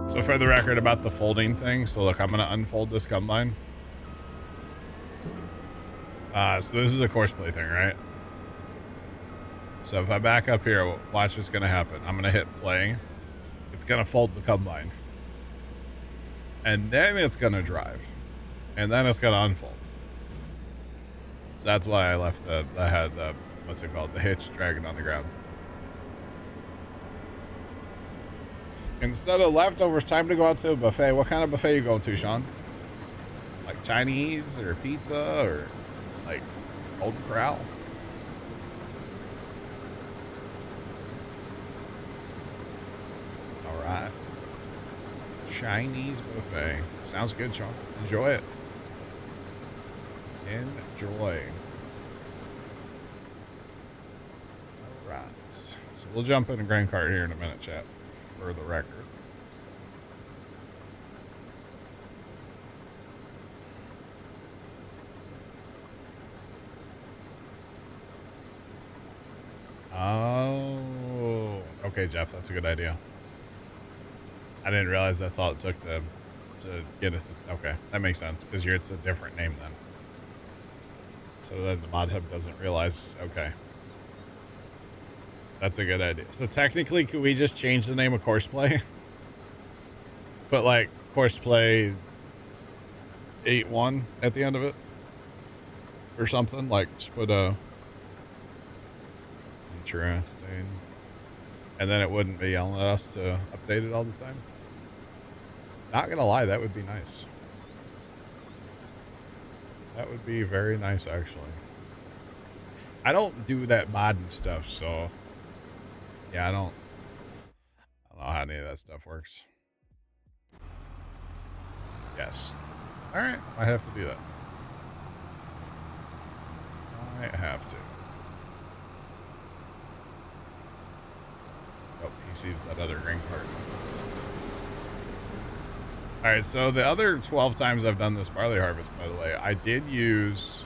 So for the record about the folding thing, so look, I'm gonna unfold this combine. So this is a course play thing, right? So if I back up here, watch what's gonna happen. I'm gonna hit play. It's gonna fold the combine. And then it's gonna drive. And then it's gonna unfold. So that's why I had the, what's it called? The hitch dragging on the ground. Instead of leftovers, time to go out to a buffet. What kind of buffet you going to, Sean? Like Chinese or pizza or like Golden Corral? All right. Chinese buffet. Sounds good, Sean. Enjoy it. Enjoy. All right. So we'll jump in a grain cart here in a minute, chat, for the record. Oh, okay, Jeff, that's a good idea. I didn't realize that's all it took to get it to, okay, that makes sense, because it's a different name then. So then the mod hub doesn't realize, okay. That's a good idea. So technically, could we just change the name of Courseplay? Put like Courseplay 8-1 at the end of it? Or something, like just put a... Interesting. And then it wouldn't be yelling at us to update it all the time. Not gonna lie, that would be nice. That would be very nice, actually. I don't do that modding stuff, so yeah, I don't know how any of that stuff works. Yes. All right, I have to do that. I have to. Oh, he sees that other grain cart. All right, so the other 12 times I've done this barley harvest, by the way, I did use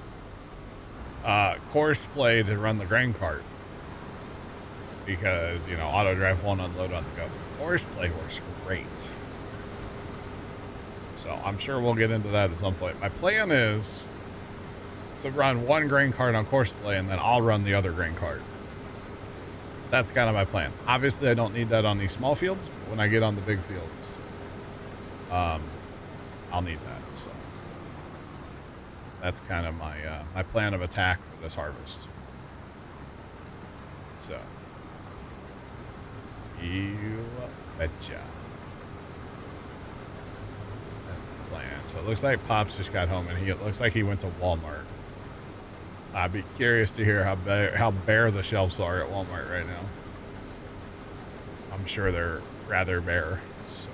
Courseplay to run the grain cart because, you know, auto drive won't unload on the go. Courseplay works great. So I'm sure we'll get into that at some point. My plan is to run one grain cart on Courseplay and then I'll run the other grain cart. That's kind of my plan. Obviously, I don't need that on these small fields, but when I get on the big fields, I'll need that. So that's kind of my my plan of attack for this harvest. So you betcha. That's the plan. So it looks like Pops just got home, and it looks like he went to Walmart. I'd be curious to hear how bare the shelves are at Walmart right now. I'm sure they're rather bare. So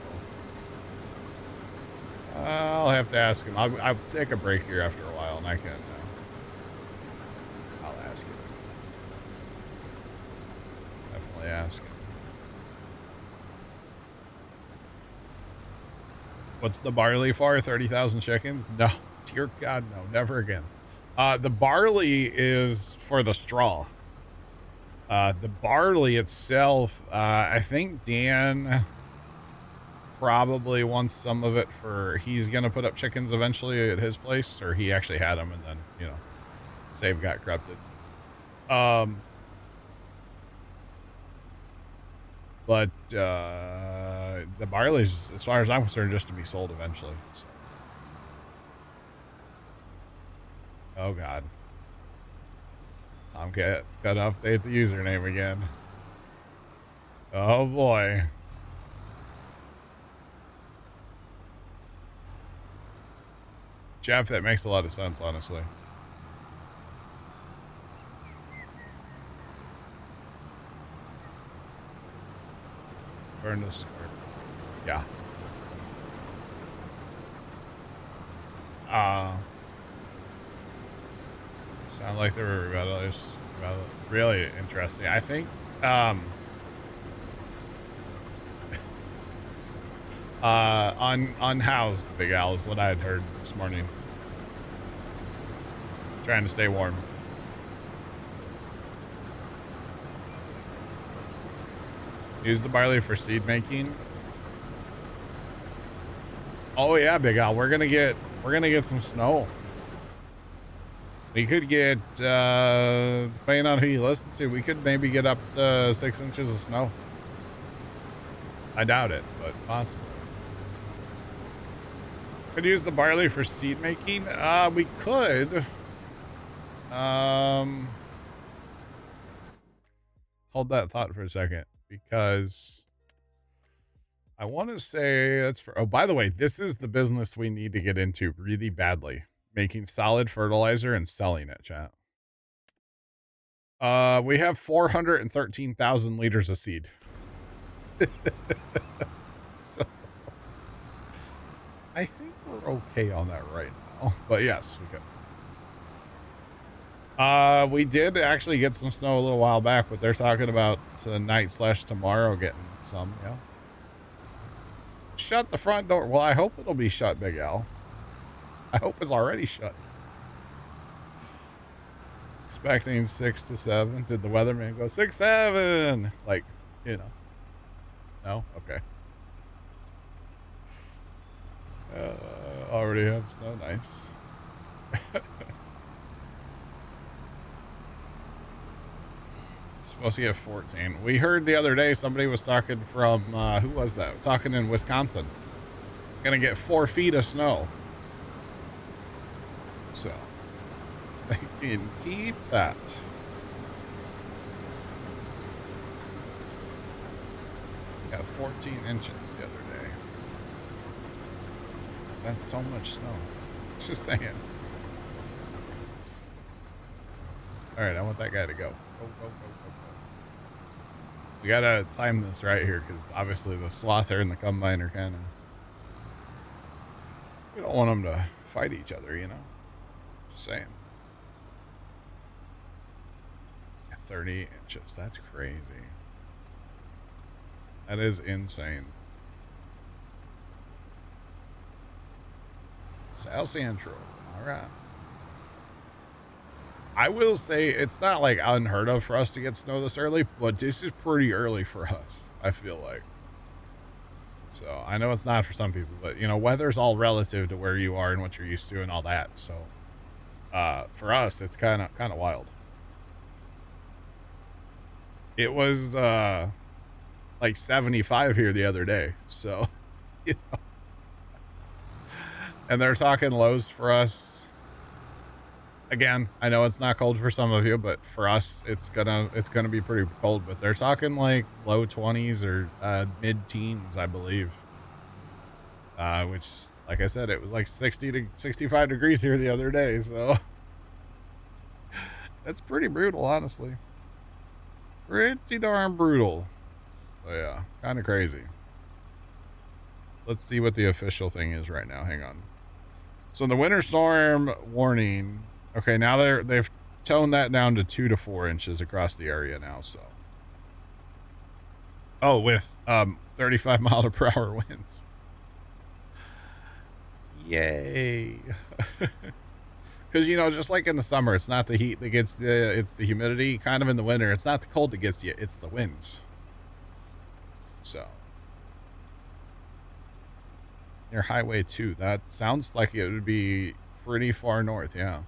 I'll have to ask him. I'll take a break here after a while, and I can. I'll ask him. Definitely ask him. What's the barley for? 30,000 chickens? No, dear God, no, never again. The barley is for the straw. The barley itself, I think Dan probably wants some of it for, he's going to put up chickens eventually at his place, or he actually had them and then, you know, save got corrupted. But the barley's, as far as I'm concerned, just to be sold eventually. So. Oh God. Tomcat's got to update the username again. Oh boy. Jeff, that makes a lot of sense, honestly. Burn this squirt. Yeah. Sound like they were rebellious. Really interesting. I think unhoused Big Al is what I had heard this morning. Trying to stay warm. Use the barley for seed making. Oh yeah, Big Al, we're gonna get some snow. We could get, depending on who you listen to, we could maybe get up to 6 inches of snow. I doubt it, but possible. Could use the barley for seed making. We could. Hold that thought for a second, because I want to say that's for, oh, by the way, this is the business we need to get into really badly. Making solid fertilizer and selling it, chat. We have 413,000 liters of seed. So I think we're okay on that right now, but yes, we could. We did actually get some snow a little while back, but they're talking about tonight/tomorrow getting some, yeah. Shut the front door. Well, I hope it'll be shut, Big Al. I hope it's already shut. Expecting 6 to 7. Did the weatherman go 6, 7? Like, you know. No? Okay. Already have snow. Nice. Supposed to get 14. We heard the other day somebody was talking from, who was that? Talking in Wisconsin. Gonna get 4 feet of snow. So, they can keep that. Got 14 inches the other day. That's so much snow. Just saying. All right, I want that guy to go. Go. We gotta time this right here, because obviously the slother and the combine are kind of... We don't want them to fight each other, you know? Just saying. 30 inches. That's crazy. That is insane. South Central. All right. I will say it's not like unheard of for us to get snow this early, but this is pretty early for us, I feel like. So I know it's not for some people, but you know, weather's all relative to where you are and what you're used to and all that. So for us, it's kind of wild. It was like 75 here the other day, so you know. And they're talking lows for us. Again, I know it's not cold for some of you, but for us, it's gonna be pretty cold. But they're talking like low 20s or mid-teens, I believe. Which, like I said, it was like 60 to 65 degrees here the other day, so that's pretty brutal, honestly. Pretty darn brutal. So yeah, kind of crazy. Let's see what the official thing is right now. Hang on. So the winter storm warning. Okay, now they've toned that down to 2 to 4 inches across the area now. So, oh, with 35 mile per hour winds. Yay! Because you know, just like in the summer, it's not the heat that gets it's the humidity. Kind of in the winter, it's not the cold that gets you; it's the winds. So, near Highway 2. That sounds like it would be pretty far north. Yeah.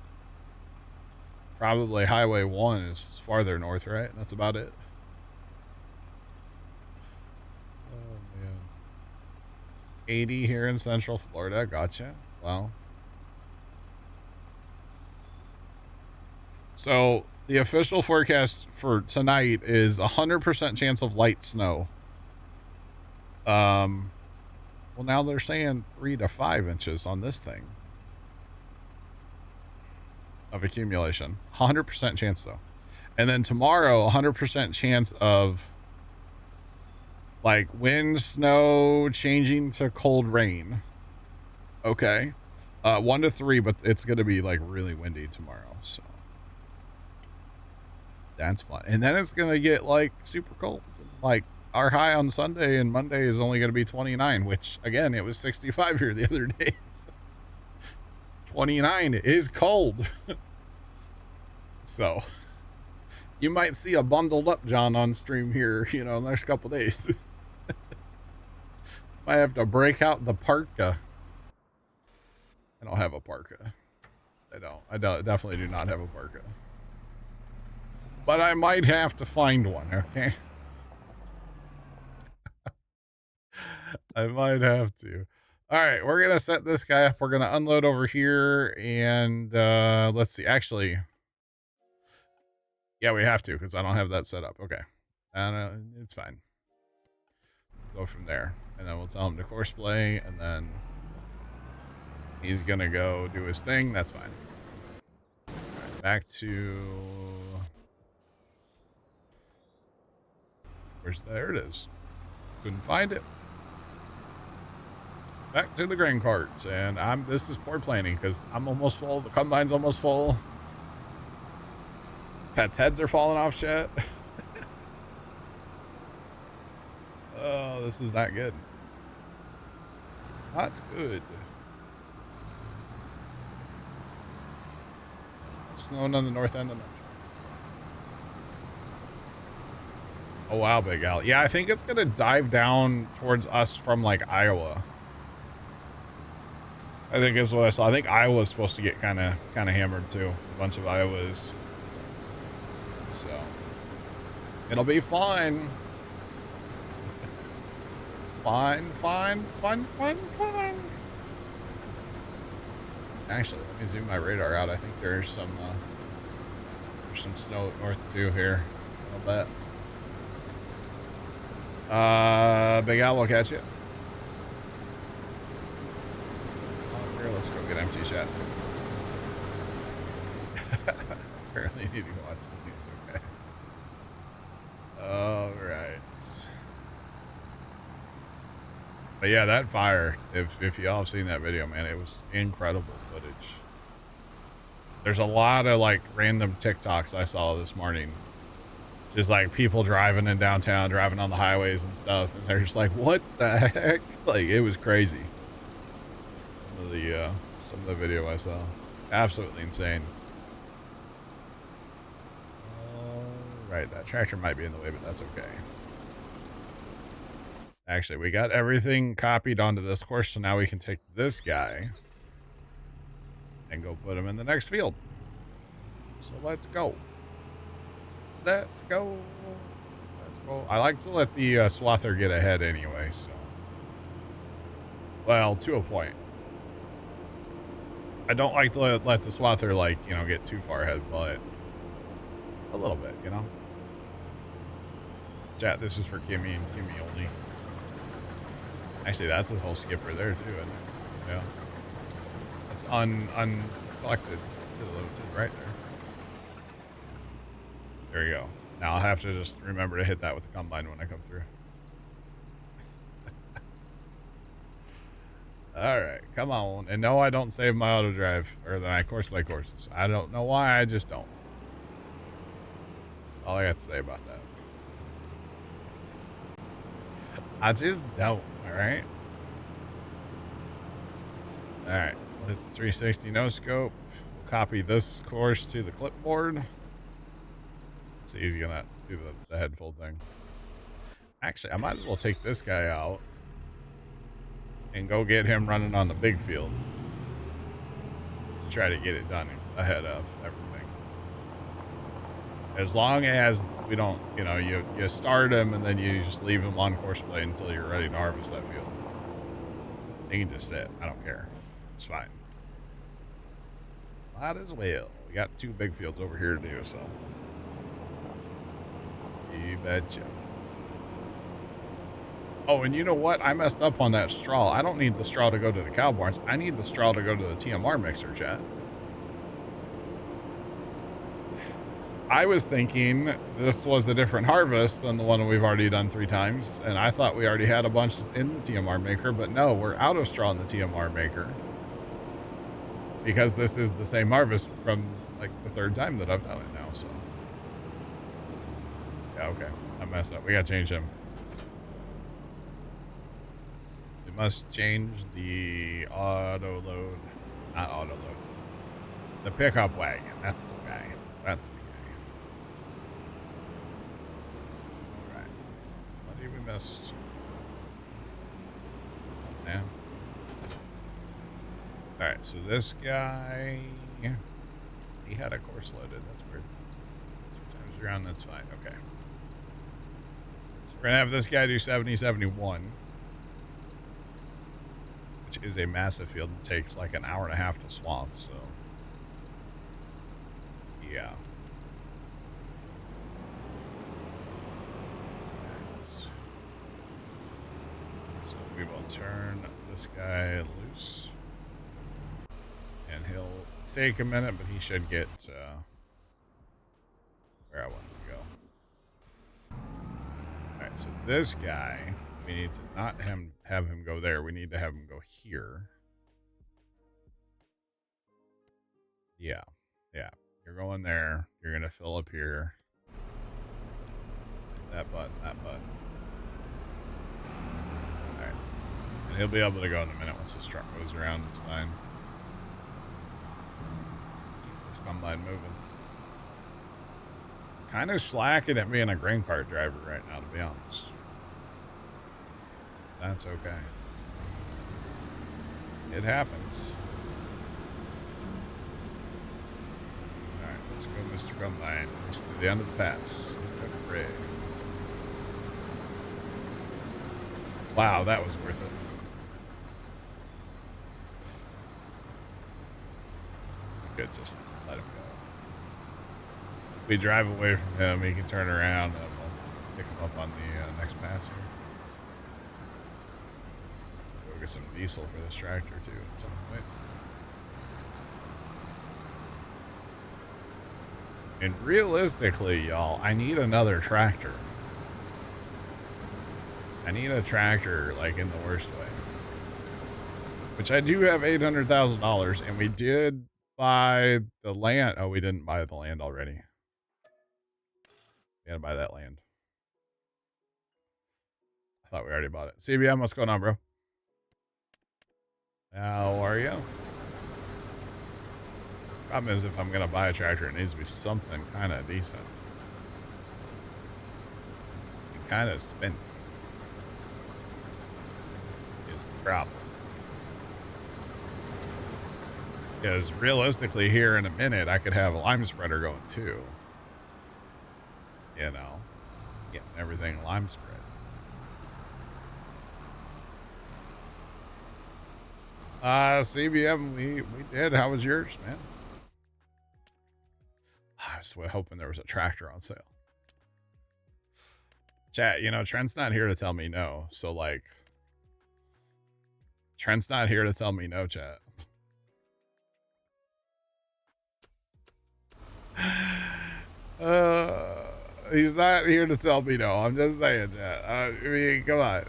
Probably Highway 1 is farther north, right? That's about it. Oh, man. 80 here in Central Florida. Gotcha. Well. So, the official forecast for tonight is 100% chance of light snow. Well, now they're saying 3 to 5 inches on this thing. Of accumulation. 100% chance though. And then tomorrow, 100% chance of like wind, snow changing to cold rain. Okay. 1 to 3, but it's going to be like really windy tomorrow. So that's fun. And then it's going to get like super cold. Like our high on Sunday and Monday is only going to be 29, which again, it was 65 here the other day. So 29 is cold. So you might see a bundled up John on stream here, you know, in the next couple days. Might have to break out the parka. I don't have a parka. I definitely do not have a parka. But I might have to find one, okay? I might have to. All right, we're going to set this guy up. We're going to unload over here. And let's see. Actually, yeah, we have to because I don't have that set up. Okay. And it's fine. Go from there. And then we'll tell him to course play. And then he's going to go do his thing. That's fine. All right, back to... There it is. Couldn't find it. Back to the grain carts, and this is poor planning because I'm almost full. The combine's almost full. Pets' heads are falling off shit. Oh, this is not good. Not good. Snowing on the north end of the metro. Oh wow, Big Al. Yeah, I think it's gonna dive down towards us from like Iowa. I think is what I saw. I think Iowa's supposed to get kind of hammered too. A bunch of Iowas. So it'll be fine. Fine. Actually, let me zoom my radar out. I think there's some snow up north too here. I'll bet. Big Al will catch it. Here, let's go get empty shot. Apparently you need to watch the news, okay. Alright. But yeah, that fire, if y'all have seen that video, man, it was incredible footage. There's a lot of like random TikToks I saw this morning. Just like people driving in downtown, driving on the highways and stuff, and they're just like, what the heck? Like, it was crazy. Some of the video I saw. Absolutely insane. Right, that tractor might be in the way, but that's okay. Actually, we got everything copied onto this course, so now we can take this guy and go put him in the next field. So let's go. Let's go. Let's go. I like to let the swather get ahead anyway, so. Well, to a point. I don't like to let the swather, like, you know, get too far ahead, but a little bit, you know? Chat, this is for Kimmy and Kimmy only. Actually, that's the whole skipper there, too, isn't it? Yeah. That's uncollected right there. There you go. Now I'll have to just remember to hit that with the combine when I come through. All right, come on. And no, I don't save my auto drive, or that I course play courses. I don't know why, I just don't. That's all I got to say about that. I just don't, all right? All right, with the 360 no scope, we'll copy this course to the clipboard. Let's see, he's gonna do the head full thing. Actually, I might as well take this guy out and go get him running on the big field to try to get it done ahead of everything. As long as we don't, you know, you start him and then you just leave him on course play until you're ready to harvest that field. So he can just sit. I don't care. It's fine. Might as well. We got 2 big fields over here to do, so. You betcha. Oh, and you know what? I messed up on that straw. I don't need the straw to go to the cow barns. I need the straw to go to the TMR mixer, chat. I was thinking this was a different harvest than the one we've already done 3 times, and I thought we already had a bunch in the TMR maker, but no, we're out of straw in the TMR maker. Because this is the same harvest from, like, the 3rd time that I've done it now, so. Yeah, okay. I messed up. We gotta change him. We must change the auto load. Not auto load. The pickup wagon. That's the guy. That's the guy. Alright. What did we miss? Yeah. Alright. Alright, so this guy, he had a course loaded. That's weird. 2 times around, that's fine. Okay. So we're going to have this guy do 70, 71, which is a massive field. It takes like an hour and a half to swath, so yeah. So we will turn this guy loose. And he'll take a minute, but he should get where I want him to go. Alright, so this guy, we need to not have him go there. We need to have him go here. Yeah. Yeah. You're going there. You're going to fill up here. That button, that button. Alright. And he'll be able to go in a minute once this truck goes around. It's fine. Keep this combine moving. Kind of slacking at being a grain cart driver right now, to be honest. That's okay. It happens. Alright, let's go, Mr. Combine. It's to the end of the pass. Hooray. Wow, that was worth it. We could just let him go. We drive away from him, he can turn around and we'll pick him up on the next pass here. We'll get some diesel for this tractor too at some point. And realistically, y'all, I need another tractor. I need a tractor like in the worst way. Which I do have $800,000 and we did buy the land. Oh, we didn't buy the land already. We gotta buy that land. I thought we already bought it. CBM, what's going on, bro? How are you? Problem is, if I'm gonna buy a tractor, it needs to be something kind of decent. And kind of spin is the problem. Because realistically, here in a minute, I could have a lime spreader going too. You know, getting everything lime spread. CBM, we did. How was yours, man? I was hoping there was a tractor on sale. Chat, you know, Trent's not here to tell me no. So, like, Trent's not here to tell me no, chat. He's not here to tell me no. I'm just saying, chat. I mean, come on.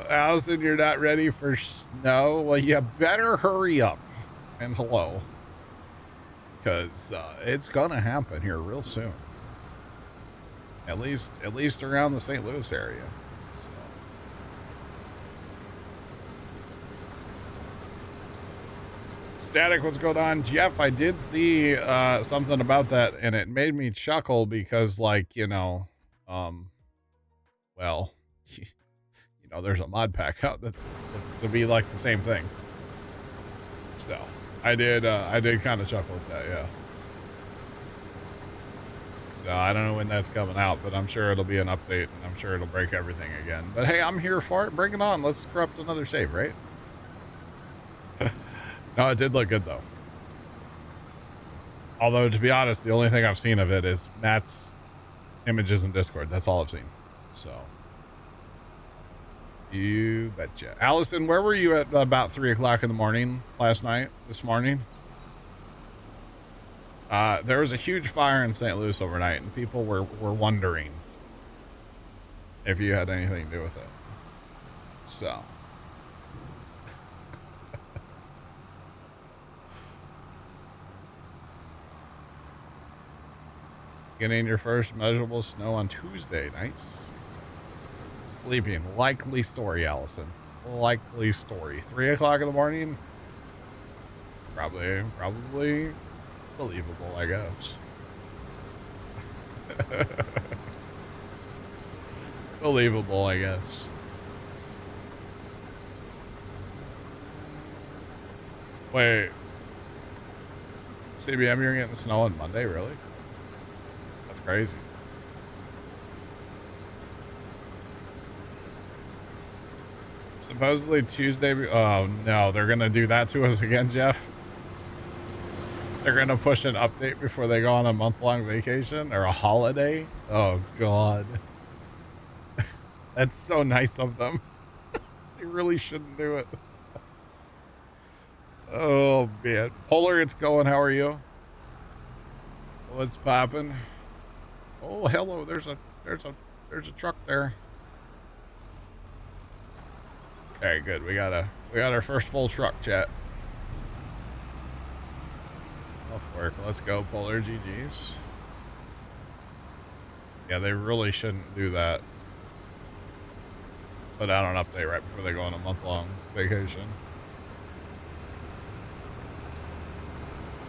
Allison, you're not ready for snow? Well, you better hurry up. And hello. Because it's going to happen here real soon. At least around the St. Louis area. So. Static, what's going on? Jeff, I did see something about that, and it made me chuckle because, like, you know, well... You know, there's a mod pack out that's to be like the same thing. So I did kind of chuckle at that, yeah. So I don't know when that's coming out, but I'm sure it'll be an update and I'm sure it'll break everything again. But hey, I'm here for it. Bring it on. Let's corrupt another save, right? No, it did look good though. Although to be honest, the only thing I've seen of it is Matt's images in Discord. That's all I've seen. So. You betcha. Allison, where were you at about 3 o'clock in the morning this morning? There was a huge fire in St. Louis overnight, and people were wondering if you had anything to do with it. So. Getting your first measurable snow on Tuesday. Nice. Sleeping. Likely story, Allison. Likely story. 3 o'clock in the morning? Probably believable, I guess. Believable, I guess. Wait. CBM, you're getting snow on Monday, really? That's crazy. Supposedly Tuesday. Oh, no. They're going to do that to us again, Jeff. They're going to push an update before they go on a month-long vacation or a holiday. Oh, God. That's so nice of them. They really shouldn't do it. Oh, man. Polar, it's going. How are you? What's popping? Oh, hello. There's a truck there. Okay, good. We got our first full truck, chat. Off work. Let's go, Polar GGs. Yeah, they really shouldn't do that. Put out an update right before they go on a month-long vacation.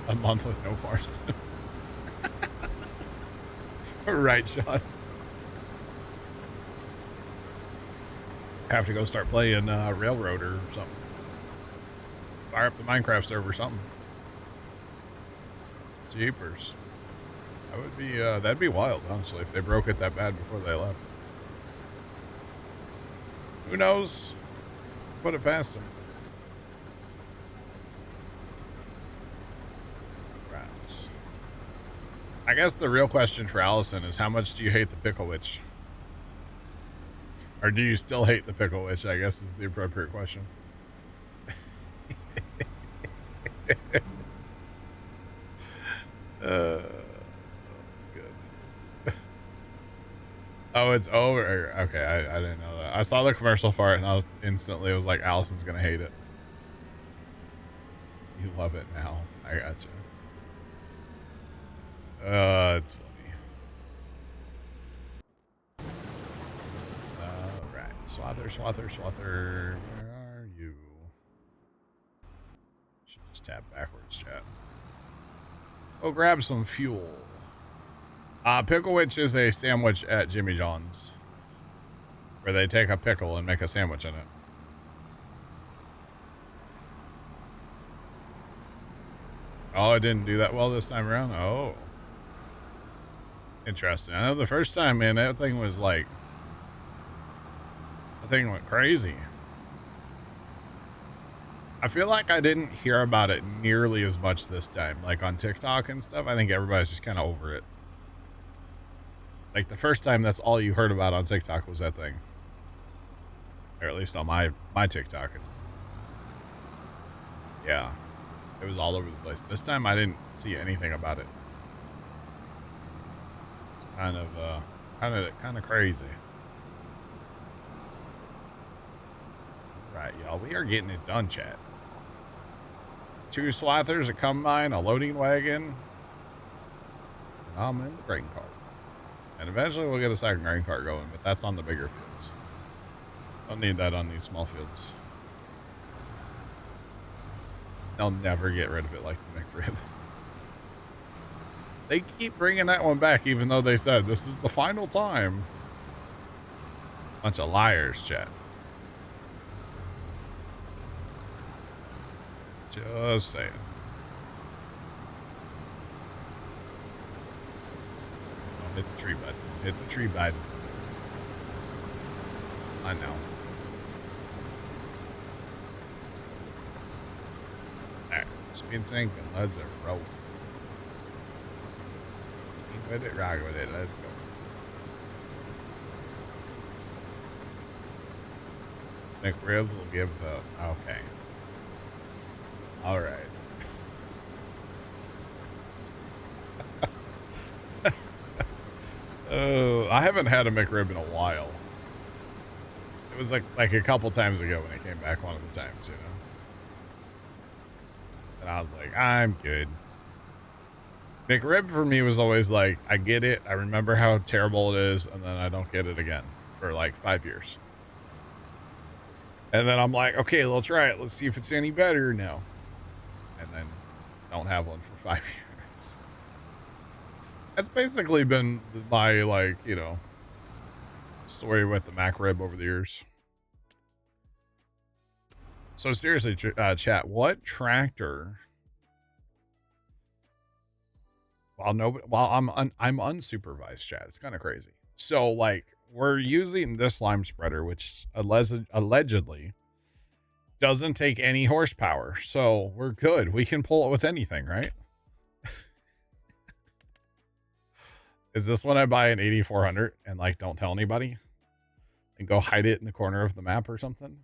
A month with no farce. Right, Sean. Have to go start playing Railroad or something. Fire up the Minecraft server or something. Jeepers. That would be, that'd be wild, honestly, if they broke it that bad before they left. Who knows? Put it past them. Rats. I guess the real question for Allison is, how much do you hate the Pickle Witch? Or do you still hate the Pickle Witch, I guess is the appropriate question. Goodness. Oh, it's over. Okay, I didn't know that. I saw the commercial for it and I was instantly, it was like, Allison's gonna hate it. You love it now. I gotcha. It's funny. Alright. Swather. Where are you? Should just tap backwards, chat. Go grab some fuel. Pickle Witch is a sandwich at Jimmy John's, where they take a pickle and make a sandwich in it. Oh, it didn't do that well this time around? Oh. Interesting. I know the first time, man, that thing was like... The thing went crazy. I feel like I didn't hear about it nearly as much this time. Like on TikTok and stuff, I think everybody's just kind of over it. Like the first time, that's all you heard about on TikTok was that thing. Or at least on my TikTok. Yeah. It was all over the place. This time I didn't see anything about it. It's kind of crazy. Right, y'all. We are getting it done, chat. 2 swathers, a combine, a loading wagon. And I'm in the grain cart. And eventually we'll get a second grain cart going, but that's on the bigger fields. Don't need that on these small fields. They'll never get rid of it like the McRib. They keep bringing that one back, even though they said this is the final time. Bunch of liars, chat. Just saying. Oh, hit the tree, bud. Hit the tree, bud. I know. Alright, spin sync and let's roll. Keep with it, rock with it, let's go. McRib will give the... Okay. Alright. Oh, I haven't had a McRib in a while. It was like a couple times ago when it came back one of the times, you know? And I was like, I'm good. McRib for me was always like, I get it, I remember how terrible it is, and then I don't get it again for like 5 years. And then I'm like, okay, let's try it. Let's see if it's any better now. And then don't have one for 5 years. That's basically been my, like, you know, story with the McRib over the years. So seriously, chat, what tractor? While I'm unsupervised, chat. It's kind of crazy. So like we're using this lime spreader, which allegedly doesn't take any horsepower. So we're good. We can pull it with anything, right? Is this when I buy an 8400 and like don't tell anybody and go hide it in the corner of the map or something?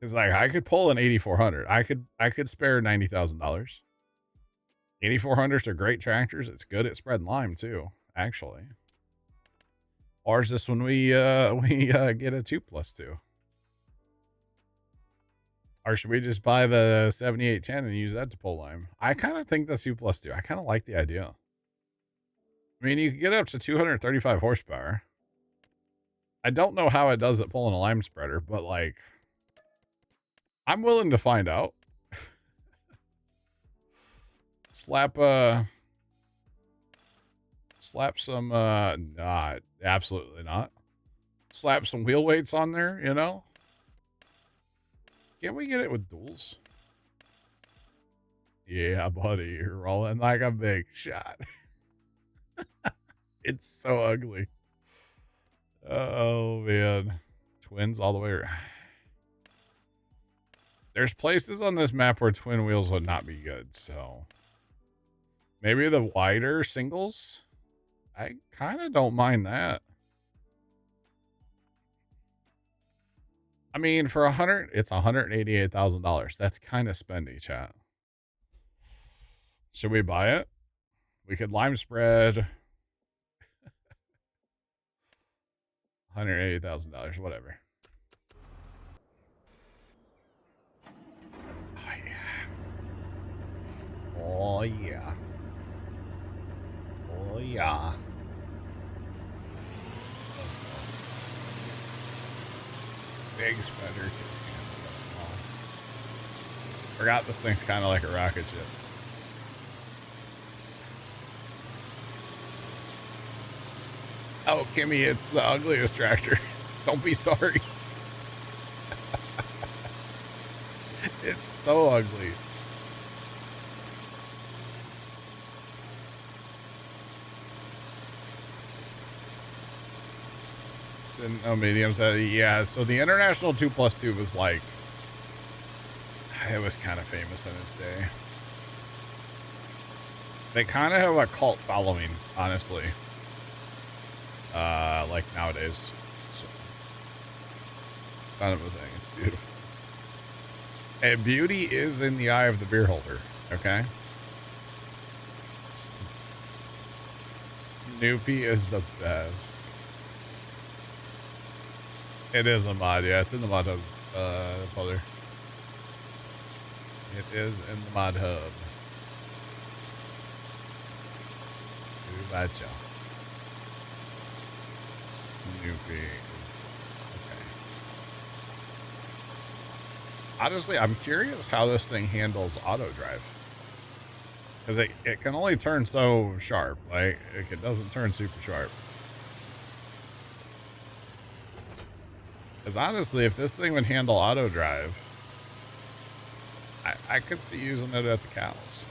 It's like I could pull an 8400. I could spare $90,000. 8400s are great tractors. It's good at spreading lime too, actually. Or is this when we get a 2+2? Or should we just buy the 7810 and use that to pull lime? I kind of think the 2+2. I kind of like the idea. I mean, you can get up to 235 horsepower. I don't know how it does it pulling a lime spreader, but like, I'm willing to find out. Slap some, nah, absolutely not. Slap some wheel weights on there, you know? Can't we get it with duals? Yeah, buddy, you're rolling like a big shot. It's so ugly. Oh, man. Twins all the way around. There's places on this map where twin wheels would not be good, so... Maybe the wider singles? I kind of don't mind that. I mean, for it's $188,000. That's kind of spendy, chat. Should we buy it? We could lime spread. $180,000, whatever. Oh, yeah. Oh, yeah. Oh, yeah. Let's go. Big spreader. Forgot this thing's kind of like a rocket ship. Oh, Kimmy, it's the ugliest tractor. Don't be sorry. It's so ugly. No mediums. Yeah, so the International 2+2 was like, it was kind of famous in its day. They kind of have a cult following, honestly. Like nowadays. So, it's kind of a thing. It's beautiful. And beauty is in the eye of the beer holder, okay? Snoopy is the best. It is a mod, yeah. It's in the mod hub, folder. It is in the mod hub. You betcha. Snoopy is okay. Honestly, I'm curious how this thing handles auto drive. Because it can only turn so sharp. Like, it doesn't turn super sharp. Because honestly, if this thing would handle auto drive, I could see using it at the cows.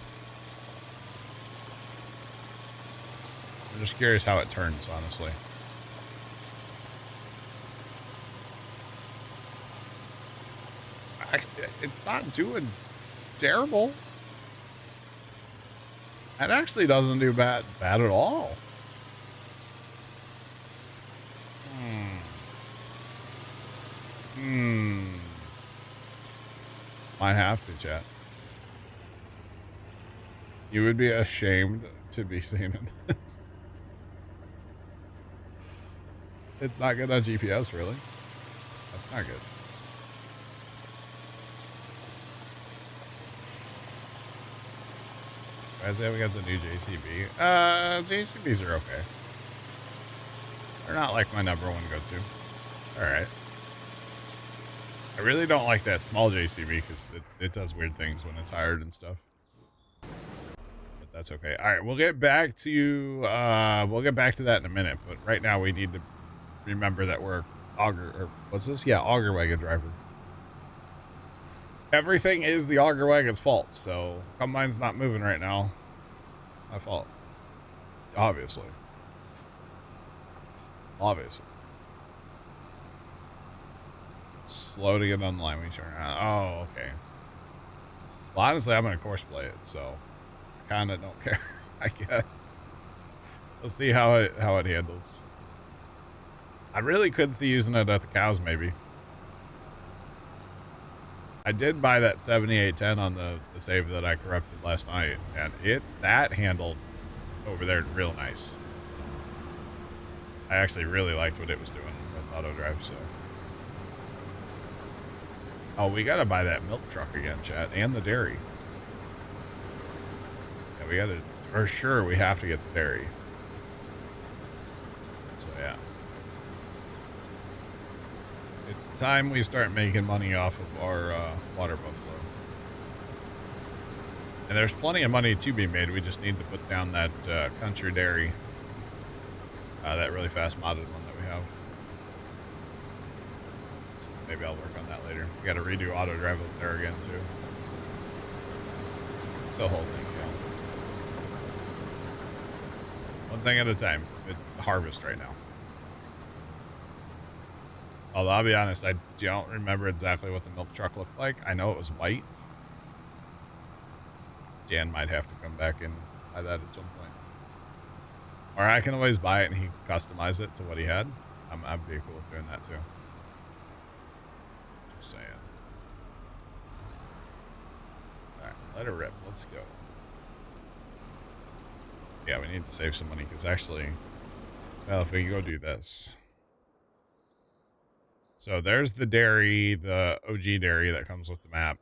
I'm just curious how it turns, honestly. Actually, it's not doing terrible. It actually doesn't do bad at all. Might have to, chat. You would be ashamed to be seen in this. It's not good on GPS, really. That's not good. I say we got the new JCB. JCBs are okay. They're not like my number one go-to. All right. I really don't like that small JCB because it does weird things when it's hired and stuff. But that's okay. All right, we'll get back to that in a minute. But right now we need to remember that we're auger, or what's this? Yeah, auger wagon driver. Everything is the auger wagon's fault, so combine's not moving right now. My fault. Obviously. Obviously. Slow to get online when you turn around. Oh, okay. Well, honestly, I'm going to course play it, so I kind of don't care, I guess. Let's see how it handles. I really could see using it at the cows, maybe. I did buy that 7810 on the save that I corrupted last night, and that handled over there real nice. I actually really liked what it was doing with auto drive, so. Oh, we gotta buy that milk truck again, chat, and the dairy. Yeah, we gotta, for sure, we have to get the dairy. So, yeah. It's time we start making money off of our water buffalo. And there's plenty of money to be made. We just need to put down that country dairy. That really fast modded one that we have. So maybe I'll work on that later. We got to redo auto drive up there again, too. It's the whole thing, yeah. One thing at a time. It's harvest right now. Although, I'll be honest, I don't remember exactly what the milk truck looked like. I know it was white. Dan might have to come back and buy that at some point. Or I can always buy it and he can customize it to what he had. I'd be cool with doing that too. Just saying. Alright, let it rip. Let's go. Yeah, we need to save some money because actually, well, if we can go do this. So there's the dairy, the OG dairy that comes with the map.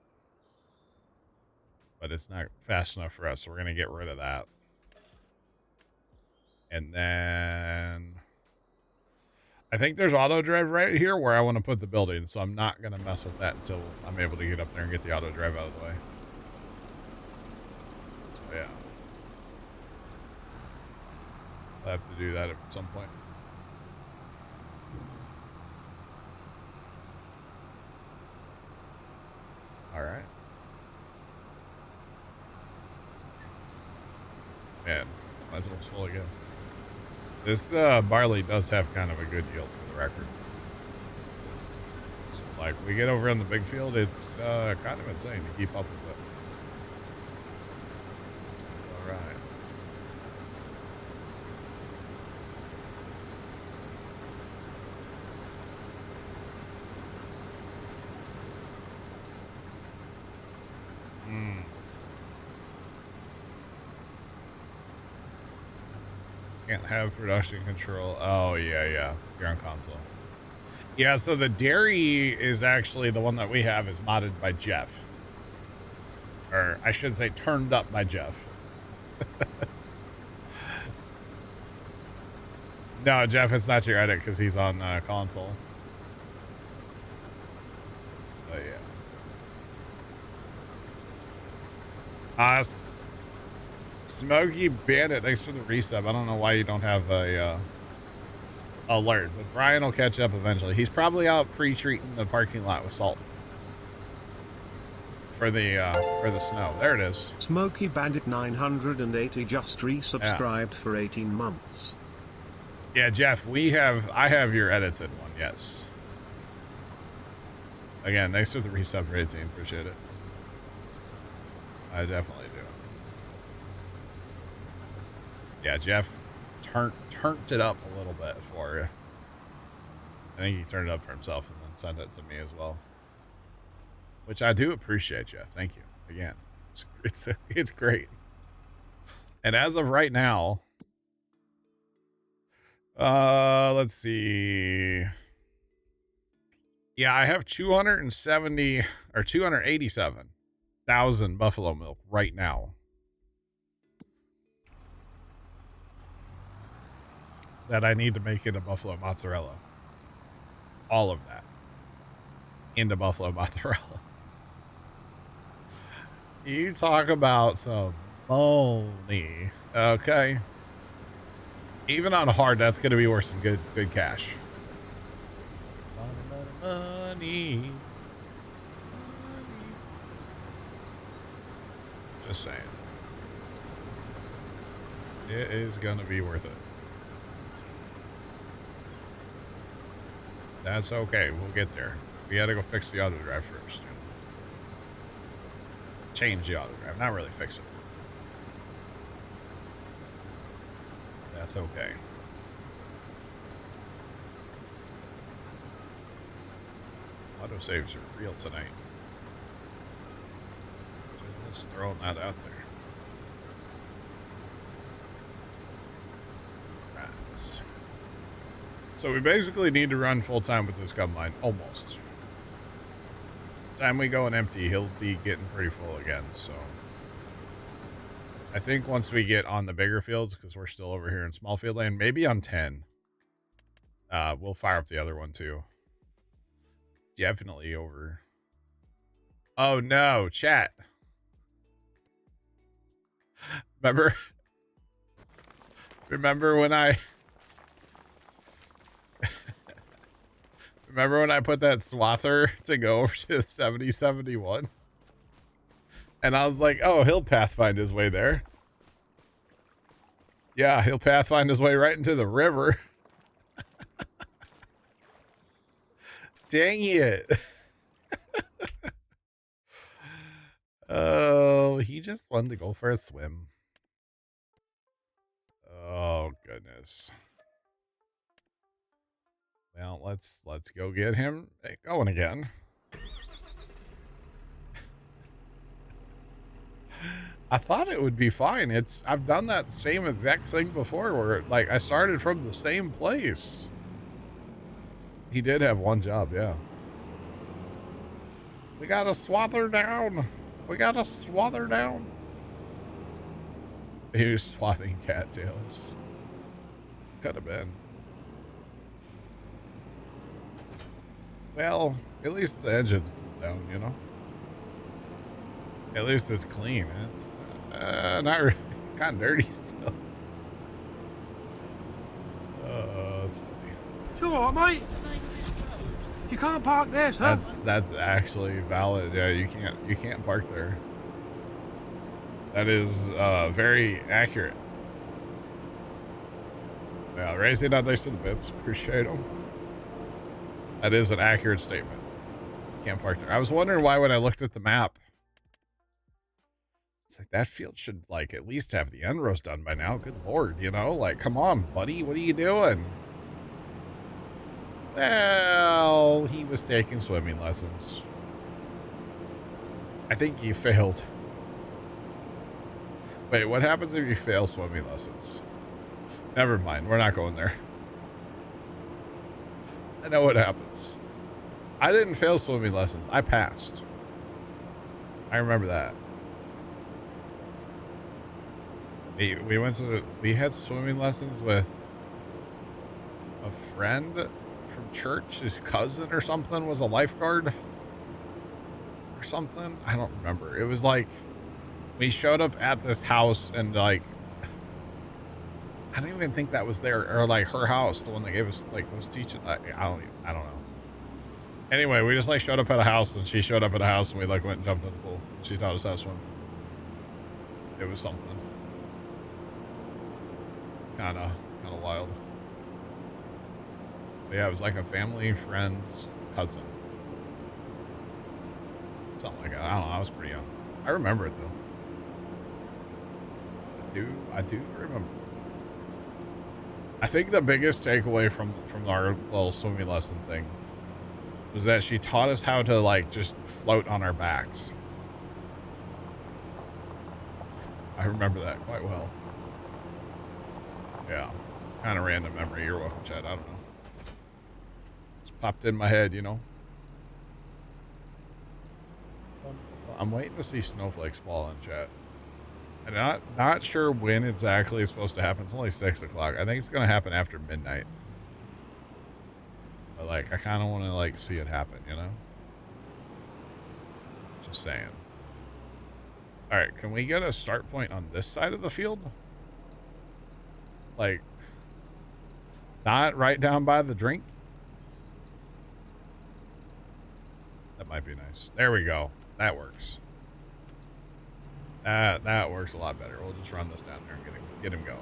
But it's not fast enough for us, so we're going to get rid of that. And then I think there's auto drive right here where I want to put the building, so I'm not going to mess with that until I'm able to get up there and get the auto drive out of the way. So, yeah. I'll have to do that at some point. All right. Man, might as well full again. This barley does have kind of a good yield for the record. So, like, we get over in the big field, it's kind of insane to keep up with it. It's all right. Can't have production control. Oh, yeah. You're on console. Yeah, so the dairy is actually the one that we have is modded by Jeff. Or I should say turned up by Jeff. No, Jeff, it's not your edit because he's on console. But yeah. Smokey Bandit, thanks for the resub. I don't know why you don't have a alert, but Brian will catch up eventually. He's probably out pre-treating the parking lot with salt for the snow. There it is. Smokey Bandit 980 just resubscribed for 18 months. Yeah, Jeff, I have your edited one, yes. Again, thanks for the resub for 18. Appreciate it. I definitely do. Yeah, Jeff turned it up a little bit for you. I think he turned it up for himself and then sent it to me as well. Which I do appreciate, Jeff. Thank you. Again, it's great. And as of right now, let's see. Yeah, I have 270 or 287,000 buffalo milk right now. That I need to make into buffalo mozzarella. All of that into buffalo mozzarella. You talk about some money, okay? Even on hard, that's going to be worth some good cash. Money. Just saying. It is gonna be worth it. That's okay. We'll get there. We gotta go fix the auto drive first. Change the auto drive. Not really fix it. That's okay. Autosaves are real tonight. Just throwing that out there. Right. So we basically need to run full time with this combine. Almost. Time we go and empty, he'll be getting pretty full again. So I think once we get on the bigger fields, because we're still over here in small field land, maybe on 10, we'll fire up the other one too. Definitely over. Oh no, chat. Remember when I put that swather to go over to the 7071? And I was like, oh, he'll pathfind his way there. Yeah, he'll pathfind his way right into the river. Dang it. Oh, he just wanted to go for a swim. Oh, goodness. Well, let's go get him going again. I thought it would be fine. I've done that same exact thing before where like I started from the same place. He did have one job, yeah. We gotta swather down. We gotta swather down. He was swathing cattails. Could have been. Well, at least the engine's cooled down, you know? At least it's clean. It's not really, kind of dirty still. That's funny. You all right, mate? You can't park there, sir. That's actually valid. Yeah, you can't park there. That is very accurate. Yeah, raising that nice to the bits. Appreciate them. That is an accurate statement. You can't park there. I was wondering why when I looked at the map, it's like that field should like at least have the end rows done by now. Good Lord, you know, like, come on, buddy, what are you doing? Well, he was taking swimming lessons. I think he failed. Wait, what happens if you fail swimming lessons? Never mind, we're not going there. I know what happens. I didn't fail swimming lessons. I passed. I remember that. We had swimming lessons with a friend from church. His cousin or something was a lifeguard or something. I don't remember. It was like we showed up at this house and like I don't even think that was there or like her house, the one that gave us like was teaching. I don't know. Anyway, we just like showed up at a house and she showed up at a house and we like went and jumped in the pool. She taught us how to swim. It was something. Kind of wild. But yeah, it was like a family friend's cousin. Something like that. I don't know. I was pretty young. I remember it though. I do remember. I think the biggest takeaway from our little swimming lesson thing was that she taught us how to like just float on our backs. I remember that quite well. Yeah, kind of random memory. You're welcome, Chad. I don't know. Just popped in my head, you know. I'm waiting to see snowflakes fall in chat. I'm not sure when exactly it's supposed to happen. It's only 6 o'clock. I think it's going to happen after midnight. But like, I kind of want to like see it happen, you know? Just saying. All right, can we get a start point on this side of the field? Like, not right down by the drink? That might be nice. There we go. That works. That works a lot better. We'll just run this down there and get him going.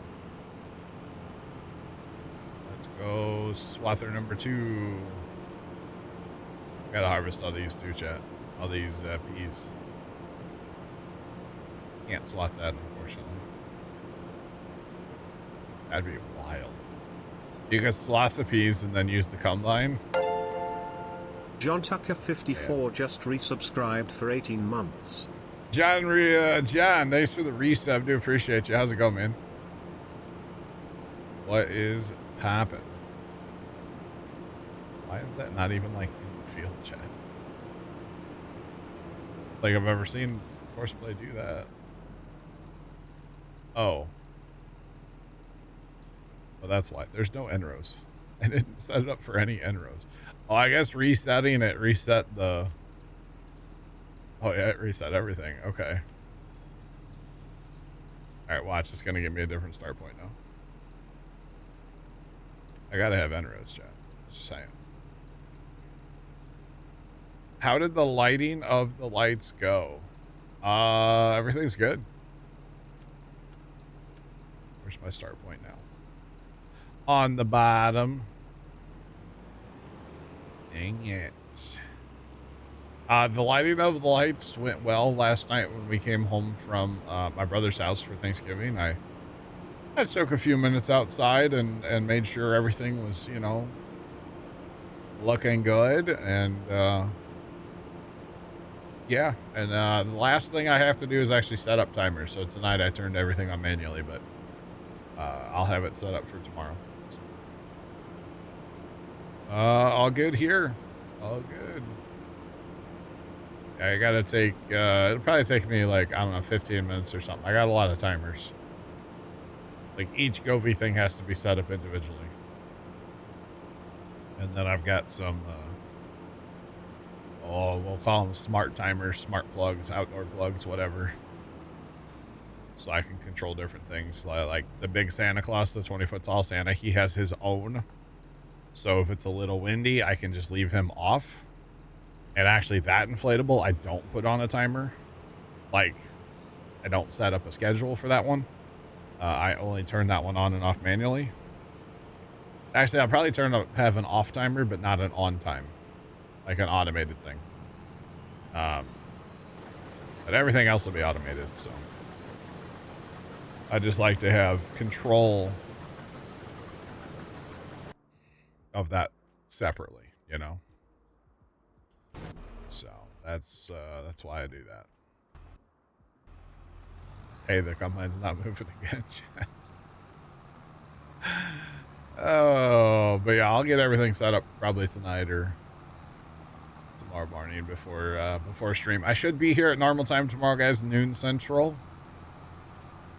Let's go swather number 2. Gotta harvest all these too, chat. All these peas. Can't swat that, unfortunately. That'd be wild. You could slot the peas and then use the combine. John Tucker 54 just resubscribed for 18 months. John, thanks for the resub. Do appreciate you. How's it going, man? What is poppin'? Why is that not even like in the field, chat? Like I've ever seen Horseplay do that. Oh. Well, that's why. There's no end rows. I didn't set it up for any end rows. Oh, I guess resetting it reset the... Oh, yeah, it reset everything. Okay. Alright, watch. It's going to give me a different start point now. I gotta have end rows, chat. Just saying. How did the lighting of the lights go? Everything's good. Where's my start point now? On the bottom. Dang it. The lighting of the lights went well last night when we came home from my brother's house for Thanksgiving. I took a few minutes outside and made sure everything was, you know, looking good. And yeah, and the last thing I have to do is actually set up timers. So tonight I turned everything on manually, but I'll have it set up for tomorrow. So, all good here. All good. I gotta take, it'll probably take me like, I don't know, 15 minutes or something. I got a lot of timers. Like each Govee thing has to be set up individually. And then I've got some, we'll call them smart timers, smart plugs, outdoor plugs, whatever. So I can control different things. Like the big Santa Claus, the 20-foot tall Santa, he has his own. So if it's a little windy, I can just leave him off. And actually that inflatable, I don't put on a timer. Like, I don't set up a schedule for that one. I only turn that one on and off manually. Actually, I'll probably have an off timer, but not an on time. Like an automated thing. But everything else will be automated, so. I just like to have control of that separately, you know? So that's why I do that. Hey, the combine's not moving again, chat. Oh, but yeah, I'll get everything set up probably tonight or tomorrow morning before stream. I should be here at normal time tomorrow, guys, noon central.